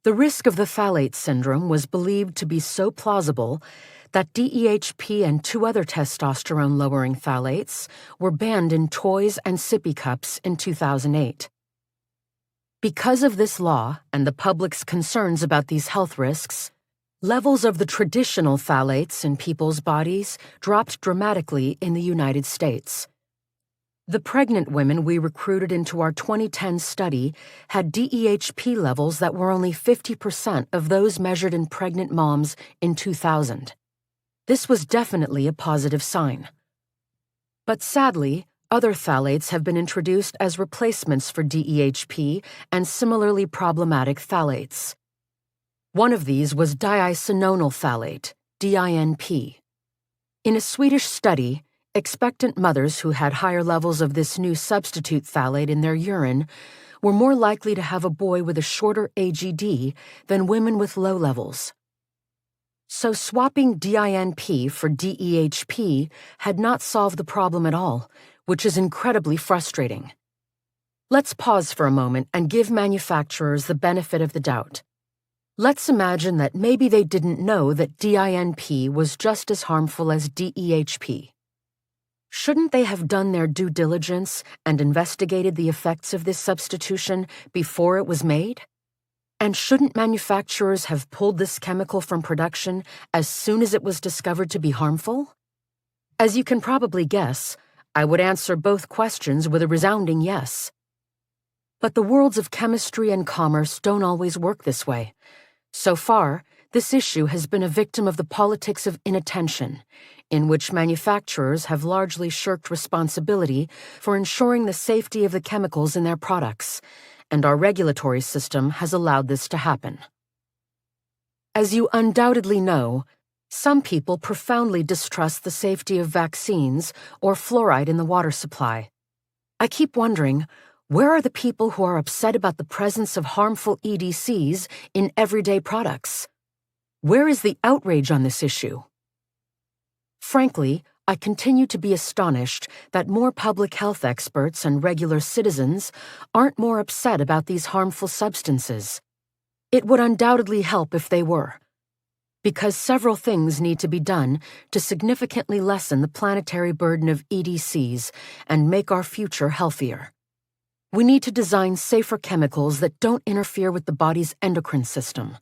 The risk of the phthalate syndrome was believed to be so plausible that DEHP and 2 other testosterone-lowering phthalates were banned in toys and sippy cups in 2008. Because of this law and the public's concerns about these health risks, levels of the traditional phthalates in people's bodies dropped dramatically in the United States. The pregnant women we recruited into our 2010 study had DEHP levels that were only 50% of those measured in pregnant moms in 2000. This was definitely a positive sign. But sadly, other phthalates have been introduced as replacements for DEHP and similarly problematic phthalates. One of these was diisononyl phthalate, DINP. In a Swedish study, expectant mothers who had higher levels of this new substitute phthalate in their urine were more likely to have a boy with a shorter AGD than women with low levels. So swapping DINP for DEHP had not solved the problem at all, which is incredibly frustrating. Let's pause for a moment and give manufacturers the benefit of the doubt. Let's imagine that maybe they didn't know that DINP was just as harmful as DEHP. Shouldn't they have done their due diligence and investigated the effects of this substitution before it was made? And shouldn't manufacturers have pulled this chemical from production as soon as it was discovered to be harmful? As you can probably guess, I would answer both questions with a resounding yes. But the worlds of chemistry and commerce don't always work this way. So far, this issue has been a victim of the politics of inattention, in which manufacturers have largely shirked responsibility for ensuring the safety of the chemicals in their products, and our regulatory system has allowed this to happen. As you undoubtedly know, some people profoundly distrust the safety of vaccines or fluoride in the water supply. I keep wondering, where are the people who are upset about the presence of harmful EDCs in everyday products? Where is the outrage on this issue? Frankly, I continue to be astonished that more public health experts and regular citizens aren't more upset about these harmful substances. It would undoubtedly help if they were, because several things need to be done to significantly lessen the planetary burden of EDCs and make our future healthier. We need to design safer chemicals that don't interfere with the body's endocrine system,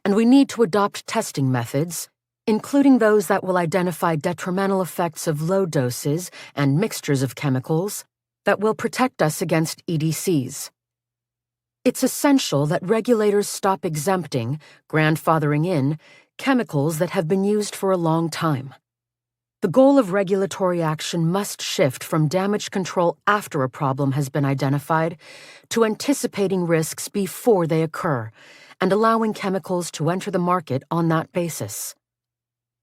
and we need to adopt testing methods, including those that will identify detrimental effects of low doses and mixtures of chemicals that will protect us against EDCs. It's essential that regulators stop exempting, grandfathering in, chemicals that have been used for a long time. The goal of regulatory action must shift from damage control after a problem has been identified to anticipating risks before they occur and allowing chemicals to enter the market on that basis.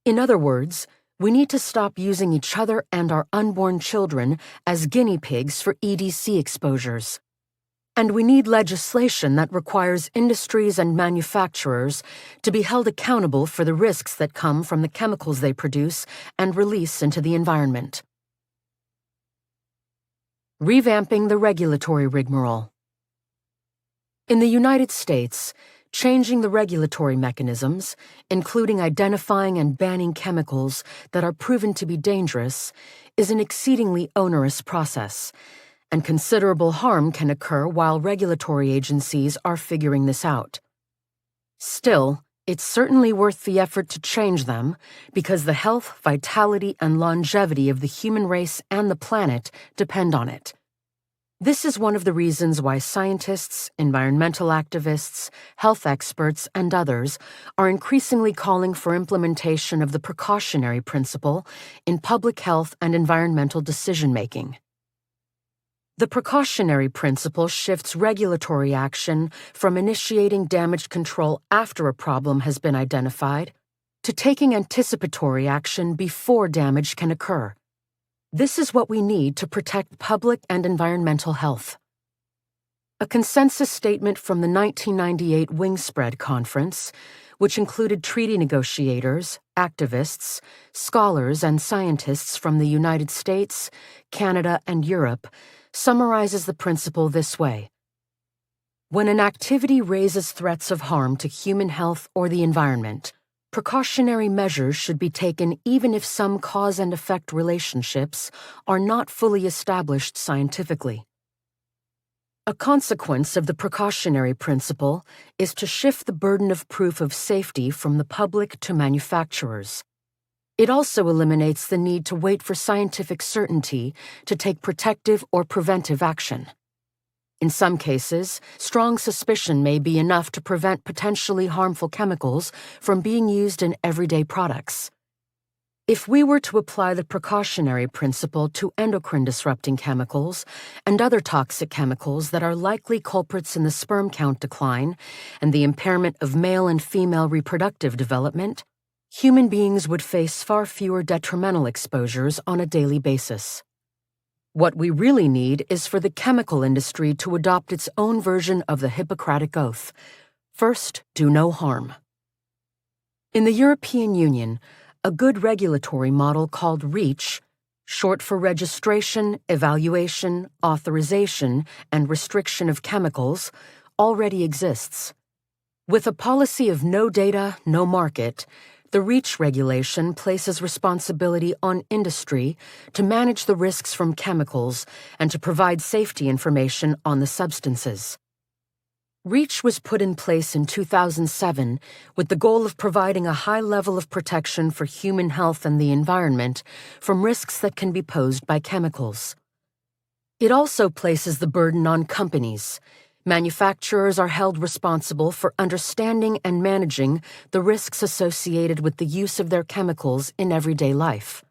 In other words, we need to stop using each other and our unborn children as guinea pigs for EDC exposures. And we need legislation that requires industries and manufacturers to be held accountable for the risks that come from the chemicals they produce and release into the environment. Revamping the regulatory rigmarole. In the United States, changing the regulatory mechanisms, including identifying and banning chemicals that are proven to be dangerous, is an exceedingly onerous process, and considerable harm can occur while regulatory agencies are figuring this out. Still, it's certainly worth the effort to change them because the health, vitality, and longevity of the human race and the planet depend on it. This is one of the reasons why scientists, environmental activists, health experts, and others are increasingly calling for implementation of the precautionary principle in public health and environmental decision-making. The precautionary principle shifts regulatory action from initiating damage control after a problem has been identified to taking anticipatory action before damage can occur. This is what we need to protect public and environmental health. A consensus statement from the 1998 Wingspread Conference, which included treaty negotiators, activists, scholars, and scientists from the United States, Canada, and Europe, summarizes the principle this way. When an activity raises threats of harm to human health or the environment, precautionary measures should be taken even if some cause and effect relationships are not fully established scientifically. A consequence of the precautionary principle is to shift the burden of proof of safety from the public to manufacturers. It also eliminates the need to wait for scientific certainty to take protective or preventive action. In some cases, strong suspicion may be enough to prevent potentially harmful chemicals from being used in everyday products. If we were to apply the precautionary principle to endocrine-disrupting chemicals and other toxic chemicals that are likely culprits in the sperm count decline and the impairment of male and female reproductive development, human beings would face far fewer detrimental exposures on a daily basis. What we really need is for the chemical industry to adopt its own version of the Hippocratic Oath. First, do no harm. In the European Union, a good regulatory model called REACH, short for Registration, Evaluation, Authorization, and Restriction of Chemicals, already exists. With a policy of no data, no market, the REACH regulation places responsibility on industry to manage the risks from chemicals and to provide safety information on the substances. REACH was put in place in 2007 with the goal of providing a high level of protection for human health and the environment from risks that can be posed by chemicals. It also places the burden on companies, Manufacturers are held responsible for understanding and managing the risks associated with the use of their chemicals in everyday life.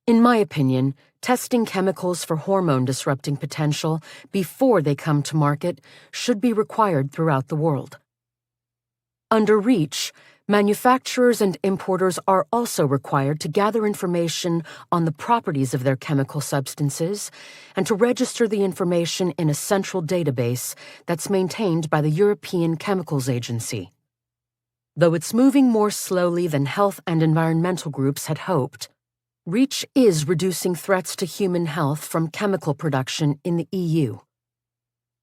In my opinion, testing chemicals for hormone-disrupting potential before they come to market should be required throughout the world. Under REACH, manufacturers and importers are also required to gather information on the properties of their chemical substances and to register the information in a central database that's maintained by the European Chemicals Agency. Though it's moving more slowly than health and environmental groups had hoped, REACH is reducing threats to human health from chemical production in the EU.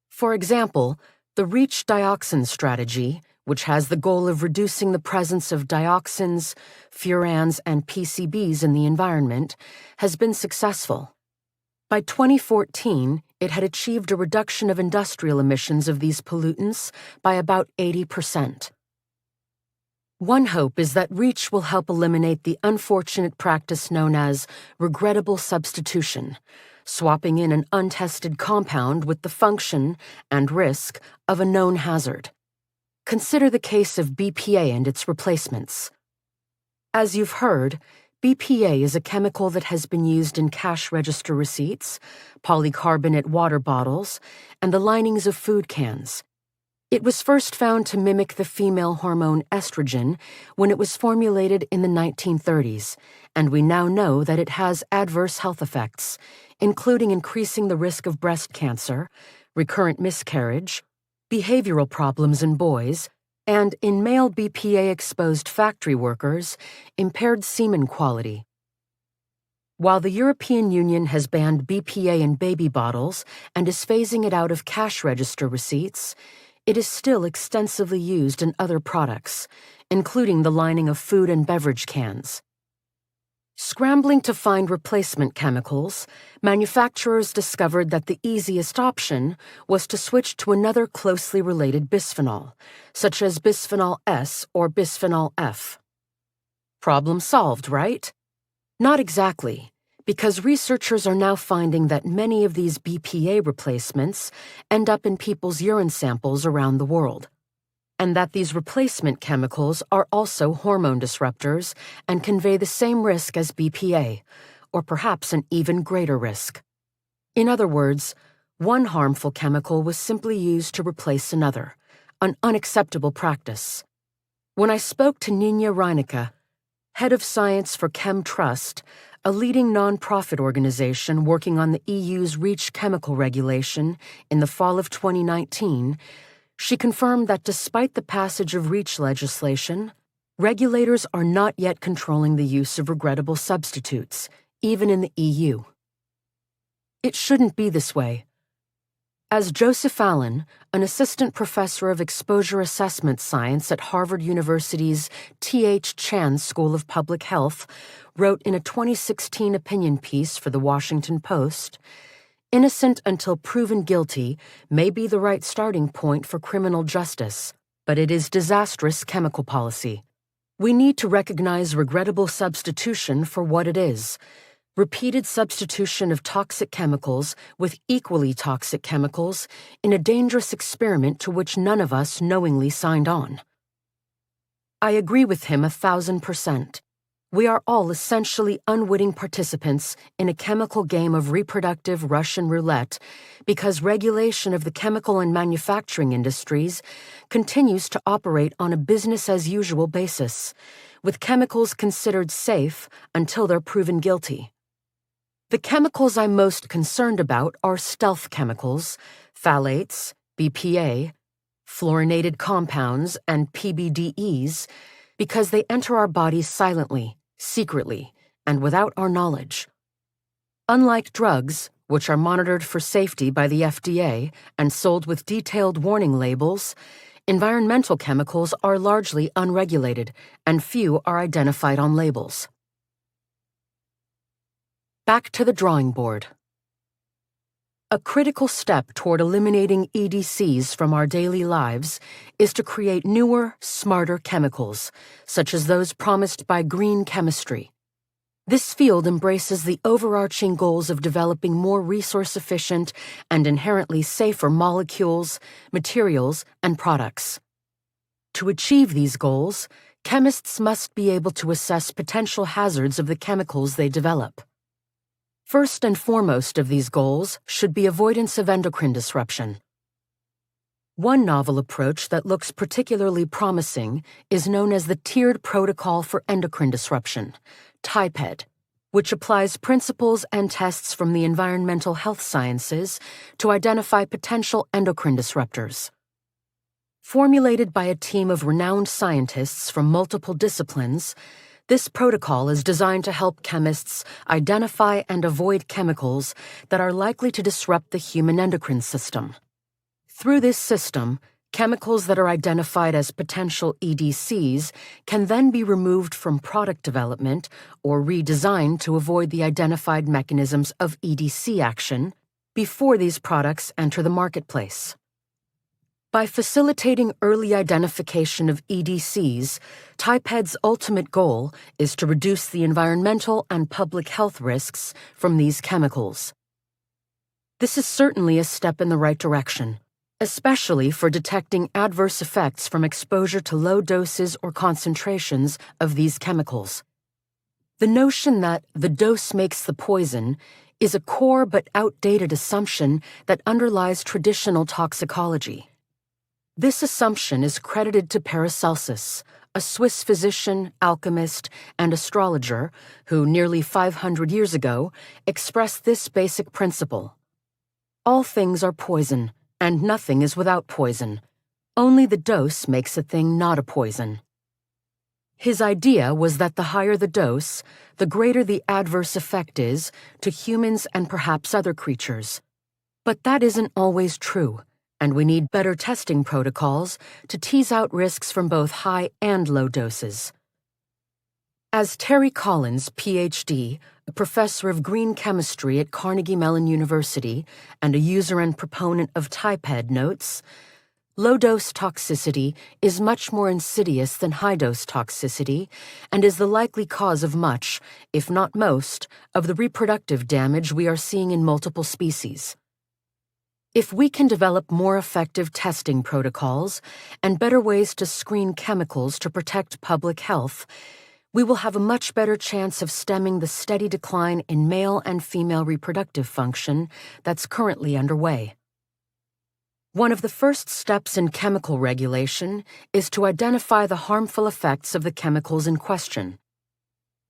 For example, the REACH dioxin strategy, which has the goal of reducing the presence of dioxins, furans, and PCBs in the environment, has been successful. By 2014, it had achieved a reduction of industrial emissions of these pollutants by about 80%. One hope is that REACH will help eliminate the unfortunate practice known as regrettable substitution, swapping in an untested compound with the function and risk of a known hazard. Consider the case of BPA and its replacements. As you've heard, BPA is a chemical that has been used in cash register receipts, polycarbonate water bottles, and the linings of food cans. It was first found to mimic the female hormone estrogen when it was formulated in the 1930s, and we now know that it has adverse health effects, including increasing the risk of breast cancer, recurrent miscarriage, behavioral problems in boys, and in male BPA-exposed factory workers, impaired semen quality. While the European Union has banned BPA in baby bottles and is phasing it out of cash register receipts, it is still extensively used in other products, including the lining of food and beverage cans. Scrambling to find replacement chemicals, manufacturers discovered that the easiest option was to switch to another closely related bisphenol, such as bisphenol S or bisphenol F. Problem solved, right? Not exactly, because researchers are now finding that many of these BPA replacements end up in people's urine samples around the world, and that these replacement chemicals are also hormone disruptors and convey the same risk as BPA, or perhaps an even greater risk. In other words, one harmful chemical was simply used to replace another, an unacceptable practice. When I spoke to Nina Reinecke, head of science for ChemTrust, a leading non-profit organization working on the EU's REACH chemical regulation in the fall of 2019, she confirmed that despite the passage of REACH legislation, regulators are not yet controlling the use of regrettable substitutes, even in the EU. It shouldn't be this way. As Joseph Allen, an assistant professor of exposure assessment science at Harvard University's T.H. Chan School of Public Health, wrote in a 2016 opinion piece for The Washington Post, innocent until proven guilty may be the right starting point for criminal justice, but it is disastrous chemical policy. We need to recognize regrettable substitution for what it is: repeated substitution of toxic chemicals with equally toxic chemicals in a dangerous experiment to which none of us knowingly signed on. I agree with him 1,000%. We are all essentially unwitting participants in a chemical game of reproductive Russian roulette because regulation of the chemical and manufacturing industries continues to operate on a business-as-usual basis, with chemicals considered safe until they're proven guilty. The chemicals I'm most concerned about are stealth chemicals, phthalates, BPA, fluorinated compounds, and PBDEs, because they enter our bodies silently, secretly, and without our knowledge. Unlike drugs, which are monitored for safety by the FDA and sold with detailed warning labels, environmental chemicals are largely unregulated, and few are identified on labels. Back to the drawing board. A critical step toward eliminating EDCs from our daily lives is to create newer, smarter chemicals, such as those promised by green chemistry. This field embraces the overarching goals of developing more resource-efficient and inherently safer molecules, materials, and products. To achieve these goals, chemists must be able to assess potential hazards of the chemicals they develop. First and foremost of these goals should be avoidance of endocrine disruption. One novel approach that looks particularly promising is known as the Tiered Protocol for Endocrine Disruption, TIPED, which applies principles and tests from the environmental health sciences to identify potential endocrine disruptors. Formulated by a team of renowned scientists from multiple disciplines, this protocol is designed to help chemists identify and avoid chemicals that are likely to disrupt the human endocrine system. Through this system, chemicals that are identified as potential EDCs can then be removed from product development or redesigned to avoid the identified mechanisms of EDC action before these products enter the marketplace. By facilitating early identification of EDCs, TIPED's ultimate goal is to reduce the environmental and public health risks from these chemicals. This is certainly a step in the right direction, especially for detecting adverse effects from exposure to low doses or concentrations of these chemicals. The notion that the dose makes the poison is a core but outdated assumption that underlies traditional toxicology. This assumption is credited to Paracelsus, a Swiss physician, alchemist, and astrologer who, nearly 500 years ago, expressed this basic principle. All things are poison, and nothing is without poison. Only the dose makes a thing not a poison. His idea was that the higher the dose, the greater the adverse effect is to humans and perhaps other creatures. But that isn't always true, and we need better testing protocols to tease out risks from both high and low doses. As Terry Collins, Ph.D., a professor of green chemistry at Carnegie Mellon University and a user and proponent of TIPED, notes, low-dose toxicity is much more insidious than high-dose toxicity and is the likely cause of much, if not most, of the reproductive damage we are seeing in multiple species. If we can develop more effective testing protocols and better ways to screen chemicals to protect public health, we will have a much better chance of stemming the steady decline in male and female reproductive function that's currently underway. One of the first steps in chemical regulation is to identify the harmful effects of the chemicals in question.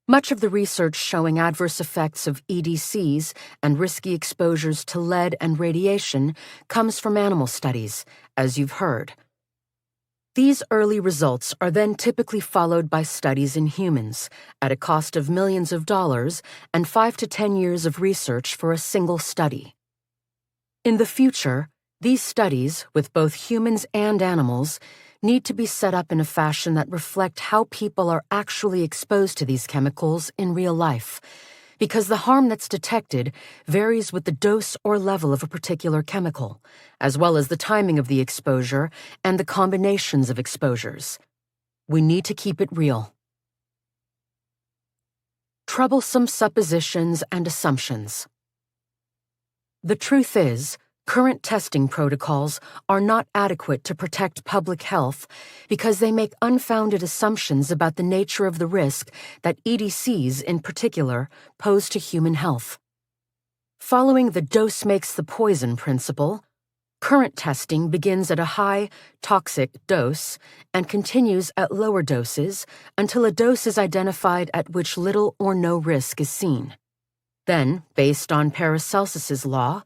Much of the research showing adverse effects of EDCs and risky exposures to lead and radiation comes from animal studies, as you've heard. These early results are then typically followed by studies in humans, at a cost of millions of dollars and 5 to 10 years of research for a single study. In the future, these studies, with both humans and animals, need to be set up in a fashion that reflect how people are actually exposed to these chemicals in real life, because the harm that's detected varies with the dose or level of a particular chemical, as well as the timing of the exposure and the combinations of exposures. We need to keep it real. Troublesome suppositions and assumptions. The truth is, current testing protocols are not adequate to protect public health because they make unfounded assumptions about the nature of the risk that EDCs, in particular, pose to human health. Following the dose makes the poison principle, current testing begins at a high, toxic dose and continues at lower doses until a dose is identified at which little or no risk is seen. Then, based on Paracelsus's law,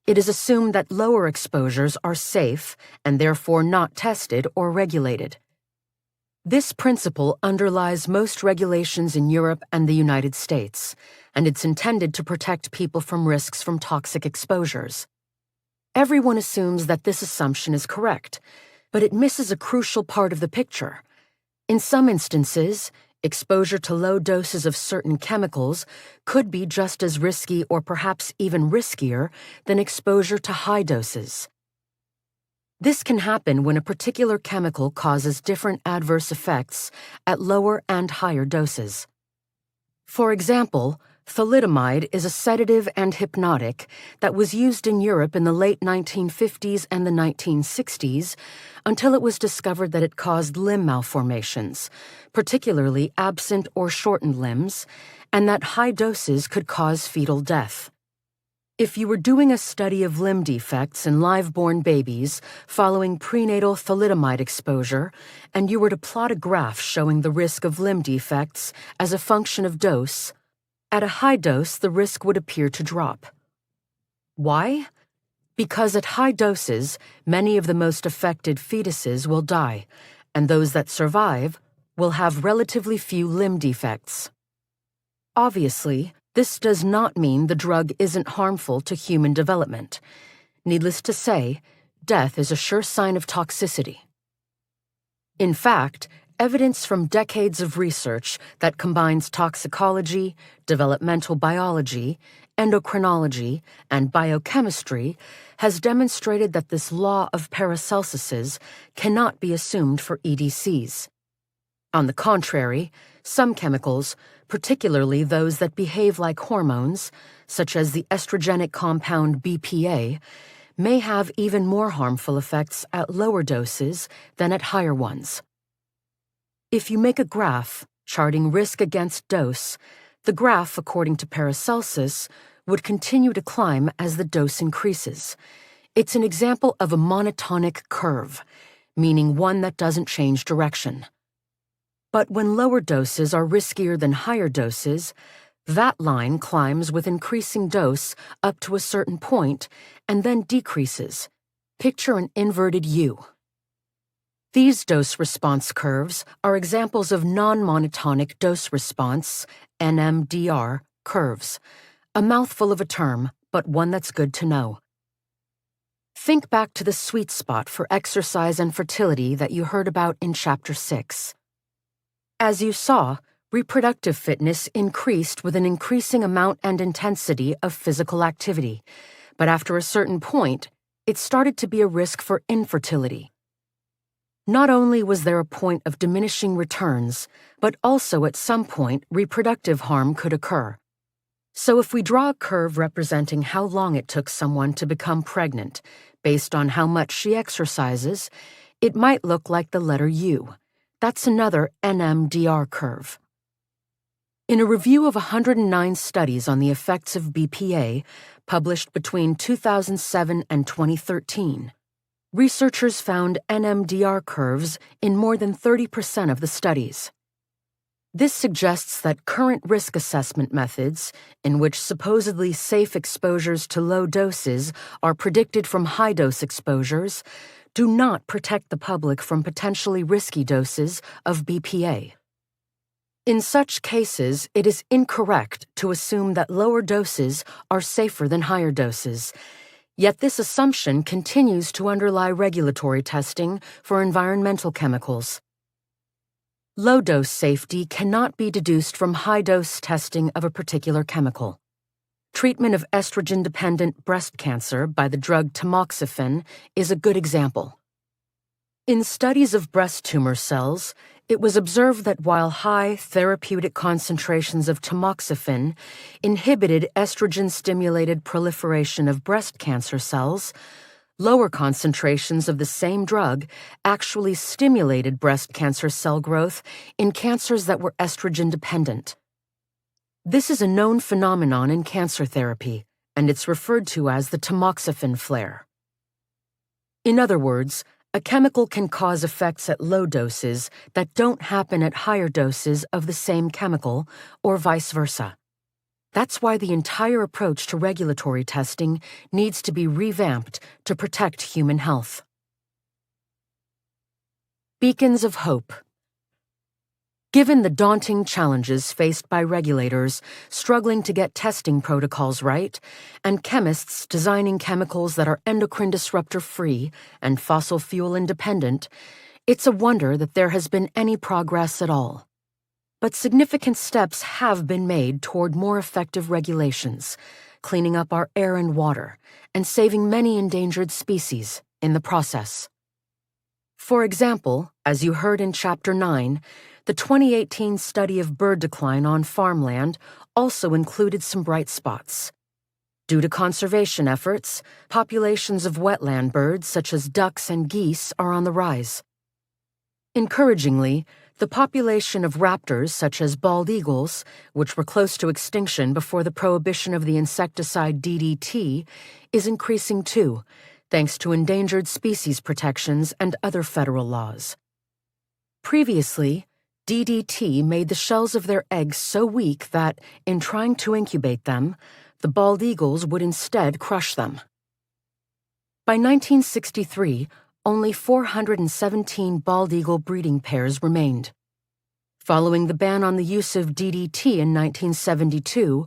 it is assumed that lower exposures are safe and therefore not tested or regulated. This principle underlies most regulations in Europe and the United States, and it's intended to protect people from risks from toxic exposures. Everyone assumes that this assumption is correct, but it misses a crucial part of the picture. In some instances, exposure to low doses of certain chemicals could be just as risky or perhaps even riskier than exposure to high doses. This can happen when a particular chemical causes different adverse effects at lower and higher doses. For example, thalidomide is a sedative and hypnotic that was used in Europe in the late 1950s and the 1960s until it was discovered that it caused limb malformations, particularly absent or shortened limbs, and that high doses could cause fetal death. If you were doing a study of limb defects in live-born babies following prenatal thalidomide exposure, and you were to plot a graph showing the risk of limb defects as a function of dose, at a high dose the risk would appear to drop. Why? Because at high doses, many of the most affected fetuses will die, and those that survive will have relatively few limb defects. Obviously, this does not mean the drug isn't harmful to human development. Needless to say, death is a sure sign of toxicity. In fact, evidence from decades of research that combines toxicology, developmental biology, endocrinology, and biochemistry has demonstrated that this law of Paracelsus's cannot be assumed for EDCs. On the contrary, some chemicals, particularly those that behave like hormones, such as the estrogenic compound BPA, may have even more harmful effects at lower doses than at higher ones. If you make a graph charting risk against dose, the graph, according to Paracelsus, would continue to climb as the dose increases. It's an example of a monotonic curve, meaning one that doesn't change direction. But when lower doses are riskier than higher doses, that line climbs with increasing dose up to a certain point and then decreases. Picture an inverted U. These dose-response curves are examples of non-monotonic dose-response, NMDR, curves. A mouthful of a term, but one that's good to know. Think back to the sweet spot for exercise and fertility that you heard about in Chapter 6. As you saw, reproductive fitness increased with an increasing amount and intensity of physical activity, but after a certain point, it started to be a risk for infertility. Not only was there a point of diminishing returns, but also at some point reproductive harm could occur. So if we draw a curve representing how long it took someone to become pregnant, based on how much she exercises, it might look like the letter U. That's another NMDR curve. In a review of 109 studies on the effects of BPA, published between 2007 and 2013, researchers found NMDR curves in more than 30% of the studies. This suggests that current risk assessment methods, in which supposedly safe exposures to low doses are predicted from high-dose exposures, do not protect the public from potentially risky doses of BPA. In such cases, it is incorrect to assume that lower doses are safer than higher doses, yet this assumption continues to underlie regulatory testing for environmental chemicals. Low-dose safety cannot be deduced from high-dose testing of a particular chemical. Treatment of estrogen-dependent breast cancer by the drug tamoxifen is a good example. In studies of breast tumor cells, it was observed that while high therapeutic concentrations of tamoxifen inhibited estrogen-stimulated proliferation of breast cancer cells, lower concentrations of the same drug actually stimulated breast cancer cell growth in cancers that were estrogen-dependent. This is a known phenomenon in cancer therapy, and it's referred to as the tamoxifen flare. In other words, a chemical can cause effects at low doses that don't happen at higher doses of the same chemical, or vice versa. That's why the entire approach to regulatory testing needs to be revamped to protect human health. Beacons of hope. Given the daunting challenges faced by regulators struggling to get testing protocols right, and chemists designing chemicals that are endocrine disruptor-free and fossil fuel independent, it's a wonder that there has been any progress at all. But significant steps have been made toward more effective regulations, cleaning up our air and water, and saving many endangered species in the process. For example, as you heard in Chapter 9, The 2018 study of bird decline on farmland also included some bright spots. Due to conservation efforts, populations of wetland birds such as ducks and geese are on the rise. Encouragingly, the population of raptors such as bald eagles, which were close to extinction before the prohibition of the insecticide DDT, is increasing too, thanks to endangered species protections and other federal laws. Previously, DDT made the shells of their eggs so weak that, in trying to incubate them, the bald eagles would instead crush them. By 1963, only 417 bald eagle breeding pairs remained. Following the ban on the use of DDT in 1972,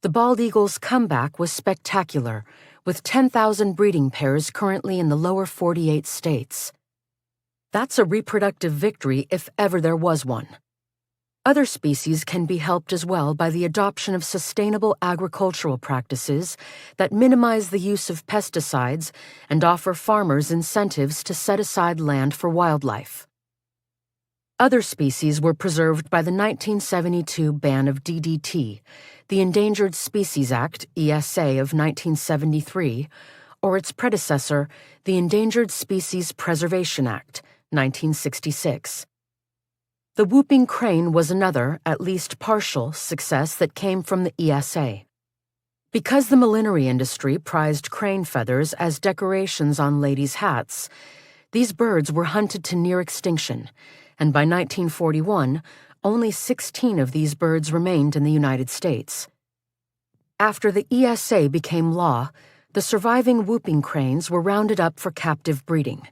the bald eagle's comeback was spectacular, with 10,000 breeding pairs currently in the lower 48 states. That's a reproductive victory if ever there was one. Other species can be helped as well by the adoption of sustainable agricultural practices that minimize the use of pesticides and offer farmers incentives to set aside land for wildlife. Other species were preserved by the 1972 ban of DDT, the Endangered Species Act, ESA, of 1973, or its predecessor, the Endangered Species Preservation Act, 1966. The whooping crane was another, at least partial, success that came from the ESA. Because the millinery industry prized crane feathers as decorations on ladies' hats, these birds were hunted to near extinction, and by 1941, only 16 of these birds remained in the United States. After the ESA became law, the surviving whooping cranes were rounded up for captive breeding.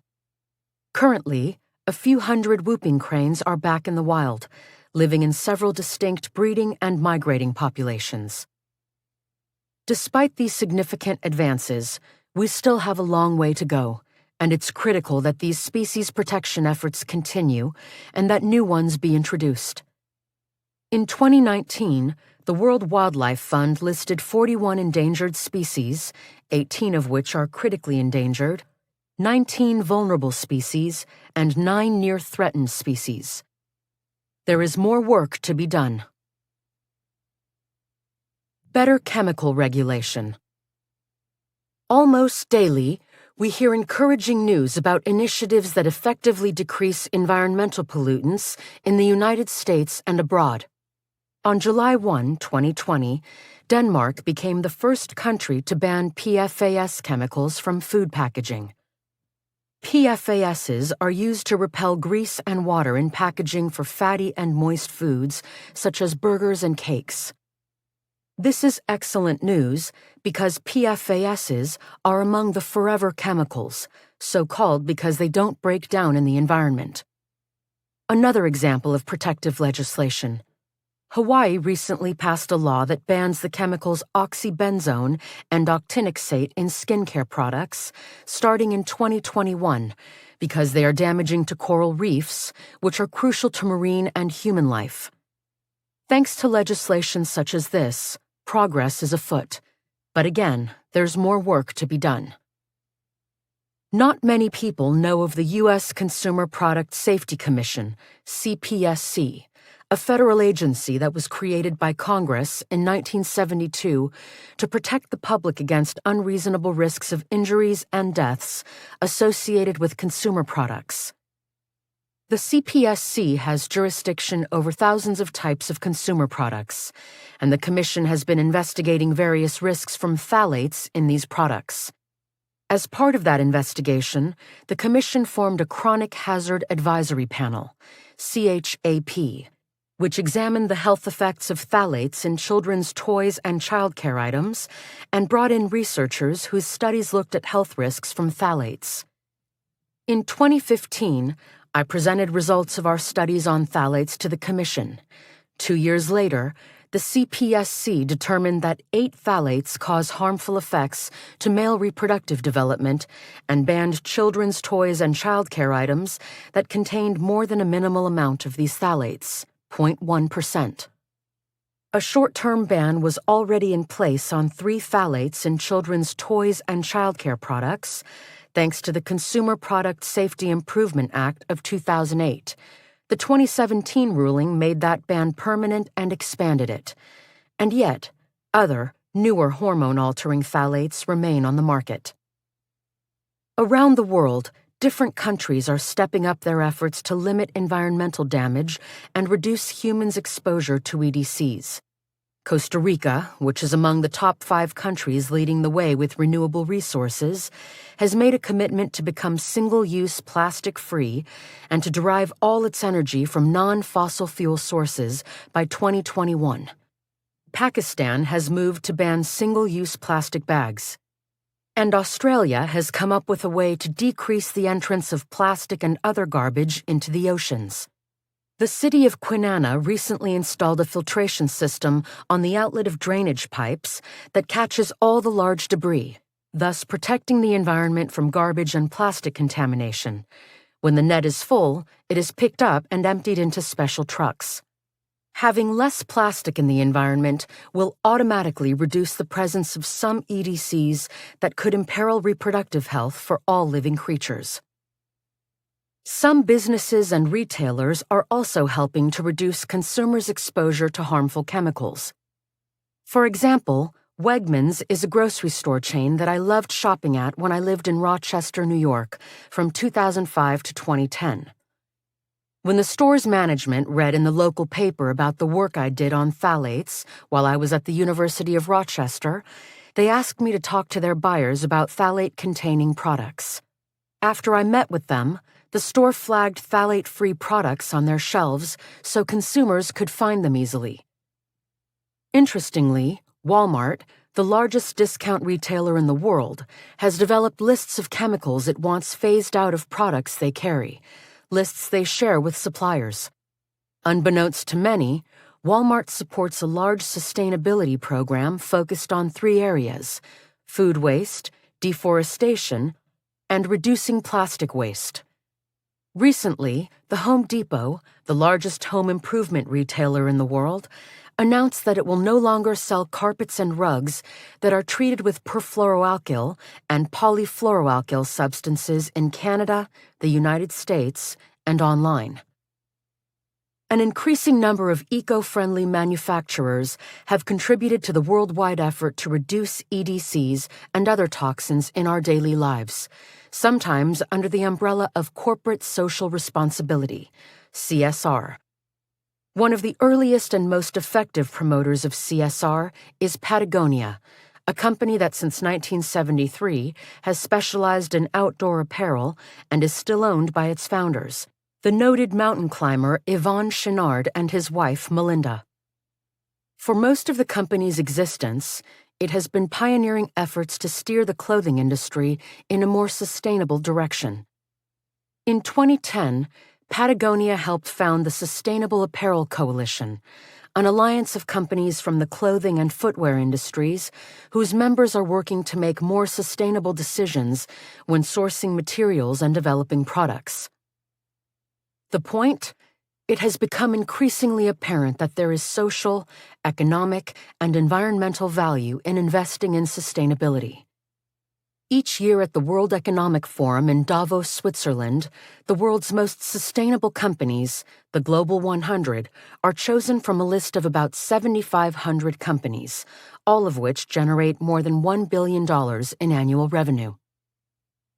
Currently, a few hundred whooping cranes are back in the wild, living in several distinct breeding and migrating populations. Despite these significant advances, we still have a long way to go, and it's critical that these species protection efforts continue and that new ones be introduced. In 2019, the World Wildlife Fund listed 41 endangered species, 18 of which are critically endangered, 19 vulnerable species, and 9 near-threatened species. There is more work to be done. Better chemical regulation. Almost daily, we hear encouraging news about initiatives that effectively decrease environmental pollutants in the United States and abroad. On July 1, 2020, Denmark became the first country to ban PFAS chemicals from food packaging. PFASs are used to repel grease and water in packaging for fatty and moist foods, such as burgers and cakes. This is excellent news because PFASs are among the forever chemicals, so called because they don't break down in the environment. Another example of protective legislation. Hawaii recently passed a law that bans the chemicals oxybenzone and octinoxate in skincare products starting in 2021 because they are damaging to coral reefs, which are crucial to marine and human life. Thanks to legislation such as this, progress is afoot. But again, there's more work to be done. Not many people know of the U.S. Consumer Product Safety Commission, CPSC, a federal agency that was created by Congress in 1972 to protect the public against unreasonable risks of injuries and deaths associated with consumer products. The CPSC has jurisdiction over thousands of types of consumer products, and the Commission has been investigating various risks from phthalates in these products. As part of that investigation, the Commission formed a Chronic Hazard Advisory Panel, CHAP, which examined the health effects of phthalates in children's toys and childcare items and brought in researchers whose studies looked at health risks from phthalates. In 2015, I presented results of our studies on phthalates to the Commission. 2 years later, the CPSC determined that 8 phthalates cause harmful effects to male reproductive development and banned children's toys and childcare items that contained more than a minimal amount of these phthalates, 0.1%. A short-term ban was already in place on 3 phthalates in children's toys and childcare products, thanks to the Consumer Product Safety Improvement Act of 2008, The 2017 ruling made that ban permanent and expanded it. And yet, other, newer hormone-altering phthalates remain on the market. Around the world, different countries are stepping up their efforts to limit environmental damage and reduce humans' exposure to EDCs. Costa Rica, which is among the top 5 countries leading the way with renewable resources, has made a commitment to become single-use plastic-free and to derive all its energy from non-fossil fuel sources by 2021. Pakistan has moved to ban single-use plastic bags. And Australia has come up with a way to decrease the entrance of plastic and other garbage into the oceans. The city of Kwinana recently installed a filtration system on the outlet of drainage pipes that catches all the large debris, thus protecting the environment from garbage and plastic contamination. When the net is full, it is picked up and emptied into special trucks. Having less plastic in the environment will automatically reduce the presence of some EDCs that could imperil reproductive health for all living creatures. Some businesses and retailers are also helping to reduce consumers' exposure to harmful chemicals. For example, Wegmans is a grocery store chain that I loved shopping at when I lived in Rochester, New York, from 2005 to 2010. When the store's management read in the local paper about the work I did on phthalates while I was at the University of Rochester, they asked me to talk to their buyers about phthalate-containing products. After I met with them, the store flagged phthalate-free products on their shelves so consumers could find them easily. Interestingly, Walmart, the largest discount retailer in the world, has developed lists of chemicals it wants phased out of products they carry, lists they share with suppliers. Unbeknownst to many, Walmart supports a large sustainability program focused on 3 areas: food waste, deforestation, and reducing plastic waste. Recently, the Home Depot, the largest home improvement retailer in the world, announced that it will no longer sell carpets and rugs that are treated with perfluoroalkyl and polyfluoroalkyl substances in Canada, the United States, and online. An increasing number of eco-friendly manufacturers have contributed to the worldwide effort to reduce EDCs and other toxins in our daily lives, sometimes under the umbrella of corporate social responsibility, CSR. One of the earliest and most effective promoters of CSR is Patagonia, a company that since 1973 has specialized in outdoor apparel and is still owned by its founders, the noted mountain climber Yvon Chouinard and his wife Melinda. For most of the company's existence, it has been pioneering efforts to steer the clothing industry in a more sustainable direction. In 2010, Patagonia helped found the Sustainable Apparel Coalition, an alliance of companies from the clothing and footwear industries whose members are working to make more sustainable decisions when sourcing materials and developing products. The point? It has become increasingly apparent that there is social, economic, and environmental value in investing in sustainability. Each year at the World Economic Forum in Davos, Switzerland, the world's most sustainable companies, the Global 100, are chosen from a list of about 7,500 companies, all of which generate more than $1 billion in annual revenue.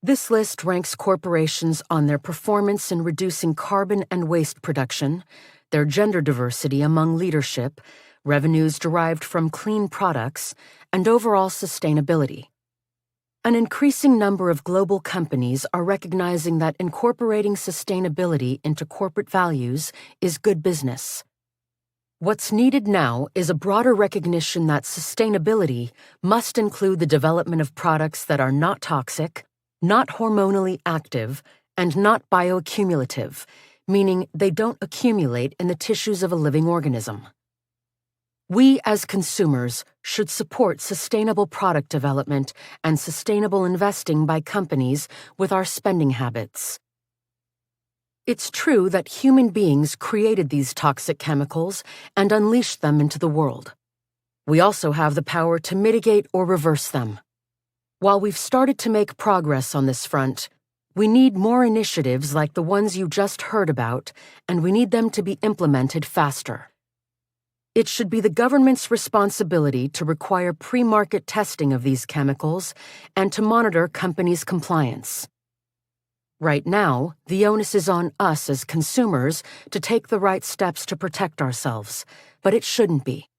This list ranks corporations on their performance in reducing carbon and waste production, their gender diversity among leadership, revenues derived from clean products, and overall sustainability. An increasing number of global companies are recognizing that incorporating sustainability into corporate values is good business. What's needed now is a broader recognition that sustainability must include the development of products that are not toxic, not hormonally active, and not bioaccumulative, meaning they don't accumulate in the tissues of a living organism. We, as consumers, should support sustainable product development and sustainable investing by companies with our spending habits. It's true that human beings created these toxic chemicals and unleashed them into the world. We also have the power to mitigate or reverse them. While we've started to make progress on this front, We need more initiatives like the ones you just heard about, and we need them to be implemented faster. It should be the government's responsibility to require pre-market testing of these chemicals and to monitor companies' compliance. Right now, the onus is on us as consumers to take the right steps to protect ourselves, but it shouldn't be.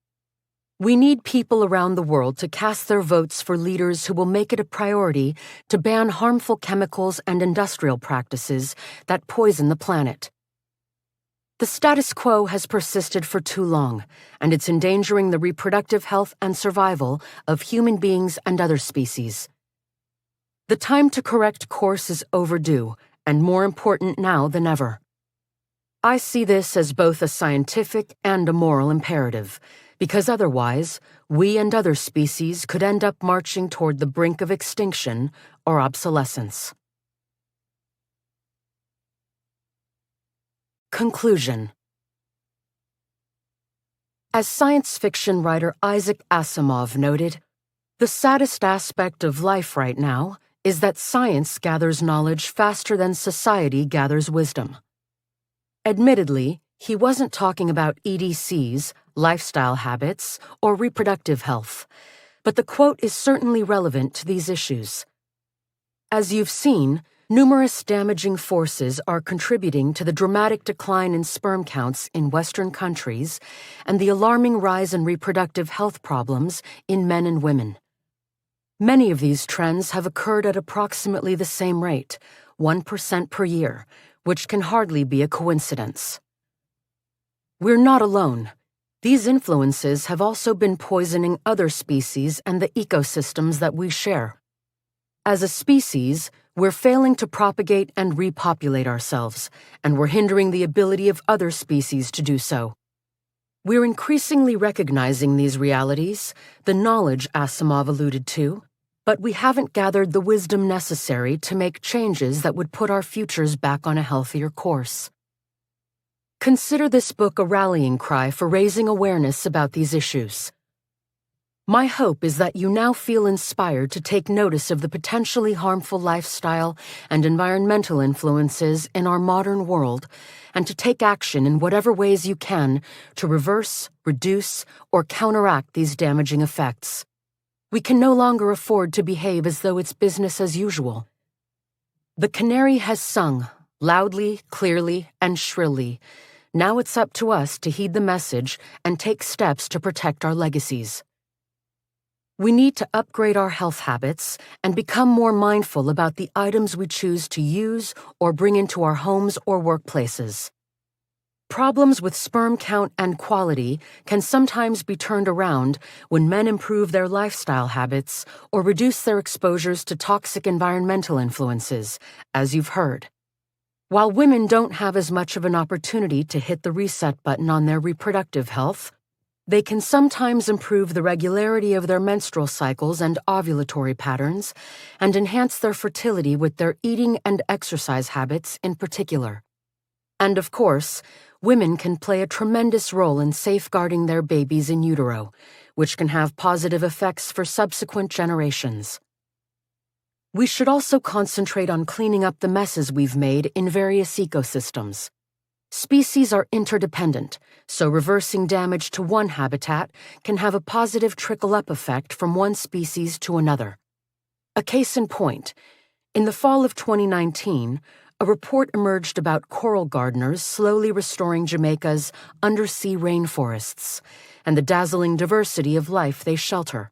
We need people around the world to cast their votes for leaders who will make it a priority to ban harmful chemicals and industrial practices that poison the planet. The status quo has persisted for too long, and it's endangering the reproductive health and survival of human beings and other species. The time to correct course is overdue, and more important now than ever. I see this as both a scientific and a moral imperative, because otherwise, we and other species could end up marching toward the brink of extinction or obsolescence. Conclusion. As science fiction writer Isaac Asimov noted, the saddest aspect of life right now is that science gathers knowledge faster than society gathers wisdom. Admittedly, he wasn't talking about EDCs, lifestyle habits, or reproductive health, but the quote is certainly relevant to these issues. As you've seen, numerous damaging forces are contributing to the dramatic decline in sperm counts in Western countries and the alarming rise in reproductive health problems in men and women. Many of these trends have occurred at approximately the same rate, 1% per year, which can hardly be a coincidence. We're not alone. These influences have also been poisoning other species and the ecosystems that we share. As a species, we're failing to propagate and repopulate ourselves, and we're hindering the ability of other species to do so. We're increasingly recognizing these realities, the knowledge Asimov alluded to, but we haven't gathered the wisdom necessary to make changes that would put our futures back on a healthier course. Consider this book a rallying cry for raising awareness about these issues. My hope is that you now feel inspired to take notice of the potentially harmful lifestyle and environmental influences in our modern world and to take action in whatever ways you can to reverse, reduce, or counteract these damaging effects. We can no longer afford to behave as though it's business as usual. The canary has sung, loudly, clearly, and shrilly. Now it's up to us to heed the message and take steps to protect our legacies. We need to upgrade our health habits and become more mindful about the items we choose to use or bring into our homes or workplaces. Problems with sperm count and quality can sometimes be turned around when men improve their lifestyle habits or reduce their exposures to toxic environmental influences, as you've heard. While women don't have as much of an opportunity to hit the reset button on their reproductive health, they can sometimes improve the regularity of their menstrual cycles and ovulatory patterns and enhance their fertility with their eating and exercise habits in particular. And of course, women can play a tremendous role in safeguarding their babies in utero, which can have positive effects for subsequent generations. We should also concentrate on cleaning up the messes we've made in various ecosystems. Species are interdependent, so reversing damage to one habitat can have a positive trickle-up effect from one species to another. A case in point, in the fall of 2019, a report emerged about coral gardeners slowly restoring Jamaica's undersea rainforests and the dazzling diversity of life they shelter.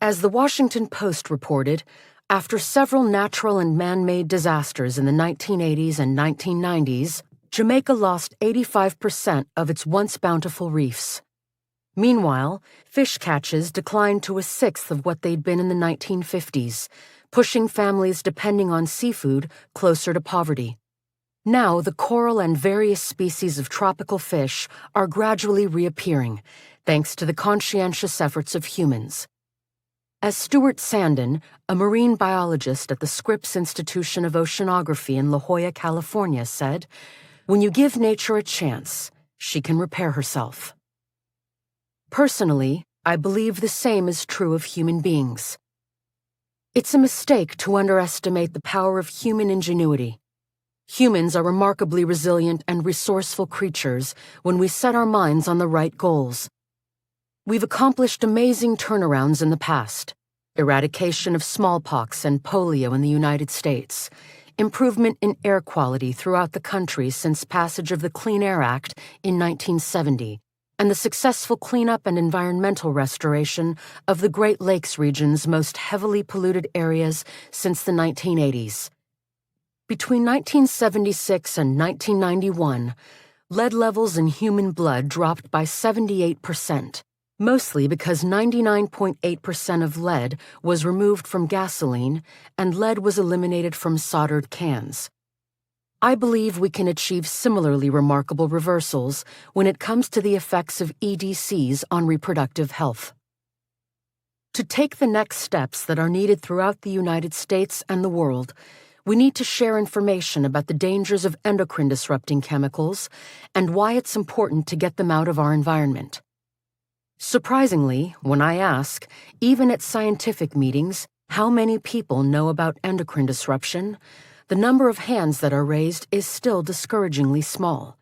As the Washington Post reported, after several natural and man-made disasters in the 1980s and 1990s, Jamaica lost 85% of its once bountiful reefs. Meanwhile, fish catches declined to a sixth of what they'd been in the 1950s, pushing families depending on seafood closer to poverty. Now, the coral and various species of tropical fish are gradually reappearing, thanks to the conscientious efforts of humans. As Stuart Sandin, a marine biologist at the Scripps Institution of Oceanography in La Jolla, California, said, "When you give nature a chance, she can repair herself." Personally, I believe the same is true of human beings. It's a mistake to underestimate the power of human ingenuity. Humans are remarkably resilient and resourceful creatures when we set our minds on the right goals. We've accomplished amazing turnarounds in the past: eradication of smallpox and polio in the United States, improvement in air quality throughout the country since passage of the Clean Air Act in 1970, and the successful cleanup and environmental restoration of the Great Lakes region's most heavily polluted areas since the 1980s. Between 1976 and 1991, lead levels in human blood dropped by 78%, mostly because 99.8% of lead was removed from gasoline and lead was eliminated from soldered cans. I believe we can achieve similarly remarkable reversals when it comes to the effects of EDCs on reproductive health. To take the next steps that are needed throughout the United States and the world, we need to share information about the dangers of endocrine-disrupting chemicals and why it's important to get them out of our environment. Surprisingly, when I ask, even at scientific meetings, how many people know about endocrine disruption, the number of hands that are raised is still discouragingly small.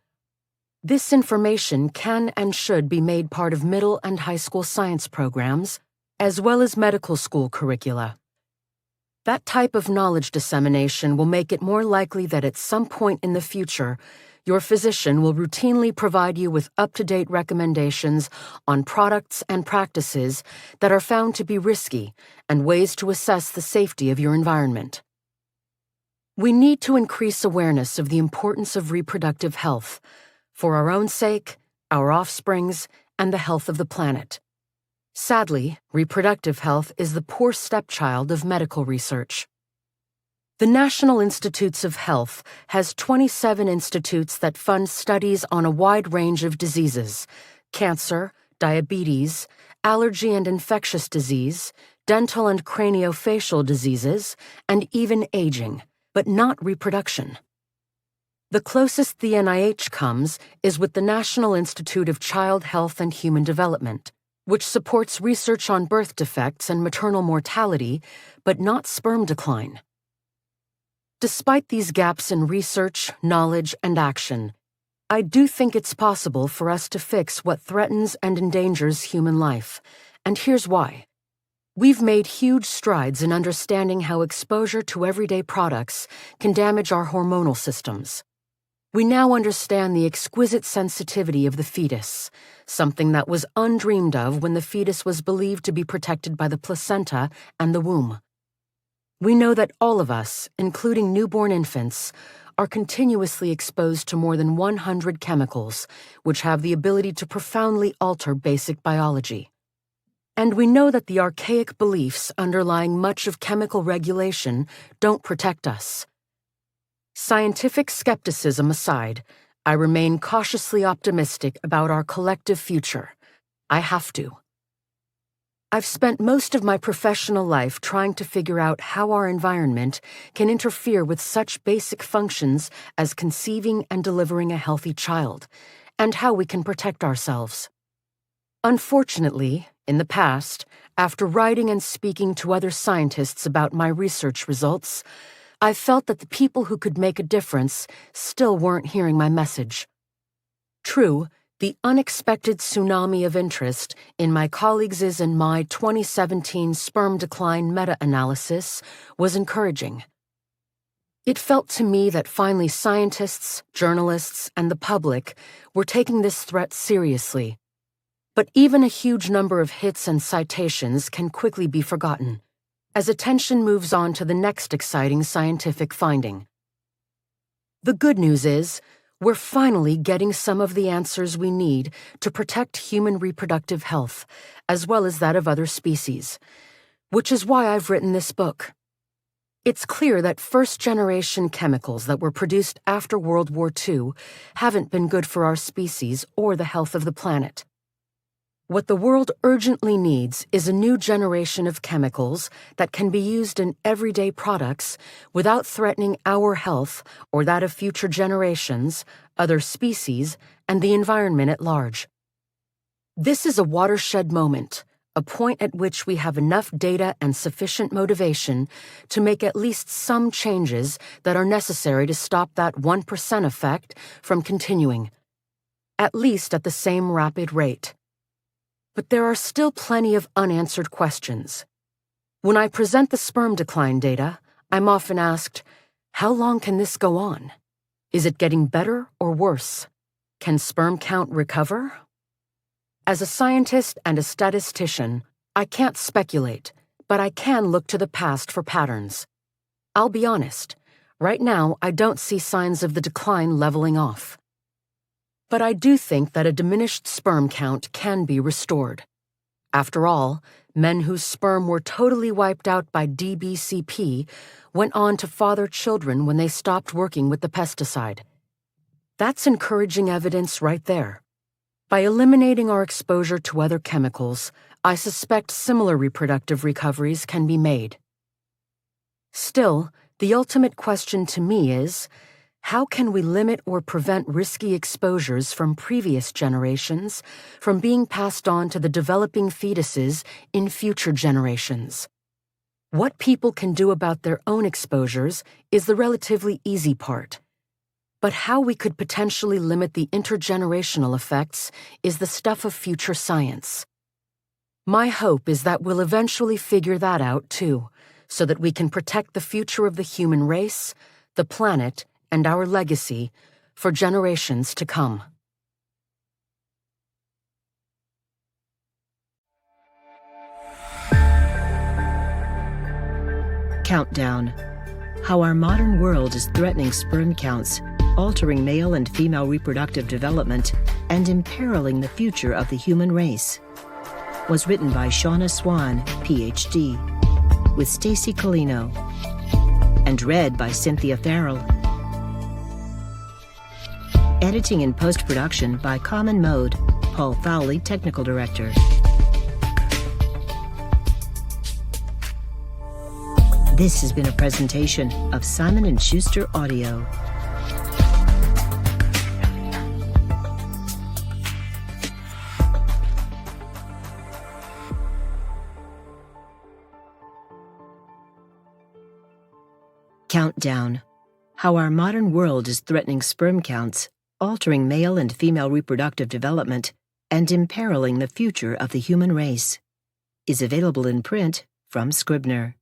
This information can and should be made part of middle and high school science programs, as well as medical school curricula. That type of knowledge dissemination will make it more likely that at some point in the future, your physician will routinely provide you with up-to-date recommendations on products and practices that are found to be risky and ways to assess the safety of your environment. We need to increase awareness of the importance of reproductive health for our own sake, our offspring's, and the health of the planet. Sadly, reproductive health is the poor stepchild of medical research. The National Institutes of Health has 27 institutes that fund studies on a wide range of diseases: cancer, diabetes, allergy and infectious disease, dental and craniofacial diseases, and even aging, but not reproduction. The closest the NIH comes is with the National Institute of Child Health and Human Development, which supports research on birth defects and maternal mortality, but not sperm decline. Despite these gaps in research, knowledge, and action, I do think it's possible for us to fix what threatens and endangers human life, and here's why. We've made huge strides in understanding how exposure to everyday products can damage our hormonal systems. We now understand the exquisite sensitivity of the fetus, something that was undreamed of when the fetus was believed to be protected by the placenta and the womb. We know that all of us, including newborn infants, are continuously exposed to more than 100 chemicals, which have the ability to profoundly alter basic biology. And we know that the archaic beliefs underlying much of chemical regulation don't protect us. Scientific skepticism aside, I remain cautiously optimistic about our collective future. I have to. I've spent most of my professional life trying to figure out how our environment can interfere with such basic functions as conceiving and delivering a healthy child, and how we can protect ourselves. Unfortunately, in the past, after writing and speaking to other scientists about my research results, I felt that the people who could make a difference still weren't hearing my message. True, the unexpected tsunami of interest in my colleagues' and my 2017 sperm decline meta-analysis was encouraging. It felt to me that finally scientists, journalists, and the public were taking this threat seriously. But even a huge number of hits and citations can quickly be forgotten, as attention moves on to the next exciting scientific finding. The good news is, we're finally getting some of the answers we need to protect human reproductive health, as well as that of other species, which is why I've written this book. It's clear that first-generation chemicals that were produced after World War II haven't been good for our species or the health of the planet. What the world urgently needs is a new generation of chemicals that can be used in everyday products without threatening our health or that of future generations, other species, and the environment at large. This is a watershed moment, a point at which we have enough data and sufficient motivation to make at least some changes that are necessary to stop that 1% effect from continuing, at least at the same rapid rate. But there are still plenty of unanswered questions. When I present the sperm decline data, I'm often asked, how long can this go on? Is it getting better or worse? Can sperm count recover? As a scientist and a statistician, I can't speculate, but I can look to the past for patterns. I'll be honest, right now I don't see signs of the decline leveling off. But I do think that a diminished sperm count can be restored. After all, men whose sperm were totally wiped out by DBCP went on to father children when they stopped working with the pesticide. That's encouraging evidence right there. By eliminating our exposure to other chemicals, I suspect similar reproductive recoveries can be made. Still, the ultimate question to me is, how can we limit or prevent risky exposures from previous generations from being passed on to the developing fetuses in future generations? What people can do about their own exposures is the relatively easy part. But how we could potentially limit the intergenerational effects is the stuff of future science. My hope is that we'll eventually figure that out too, so that we can protect the future of the human race, the planet, and our legacy for generations to come.
Countdown: How our modern world is threatening sperm counts, altering male and female reproductive development, and imperiling the future of the human race. Was written by Shauna Swan, Ph.D., with Stacy Colino, and read by Cynthia Farrell. Editing and post-production by Common Mode, Paul Fowley, Technical Director. This has been a presentation of Simon & Schuster Audio. Countdown: How our modern world is threatening sperm counts, altering male and female reproductive development, and imperiling the future of the human race, is available in print from Scribner.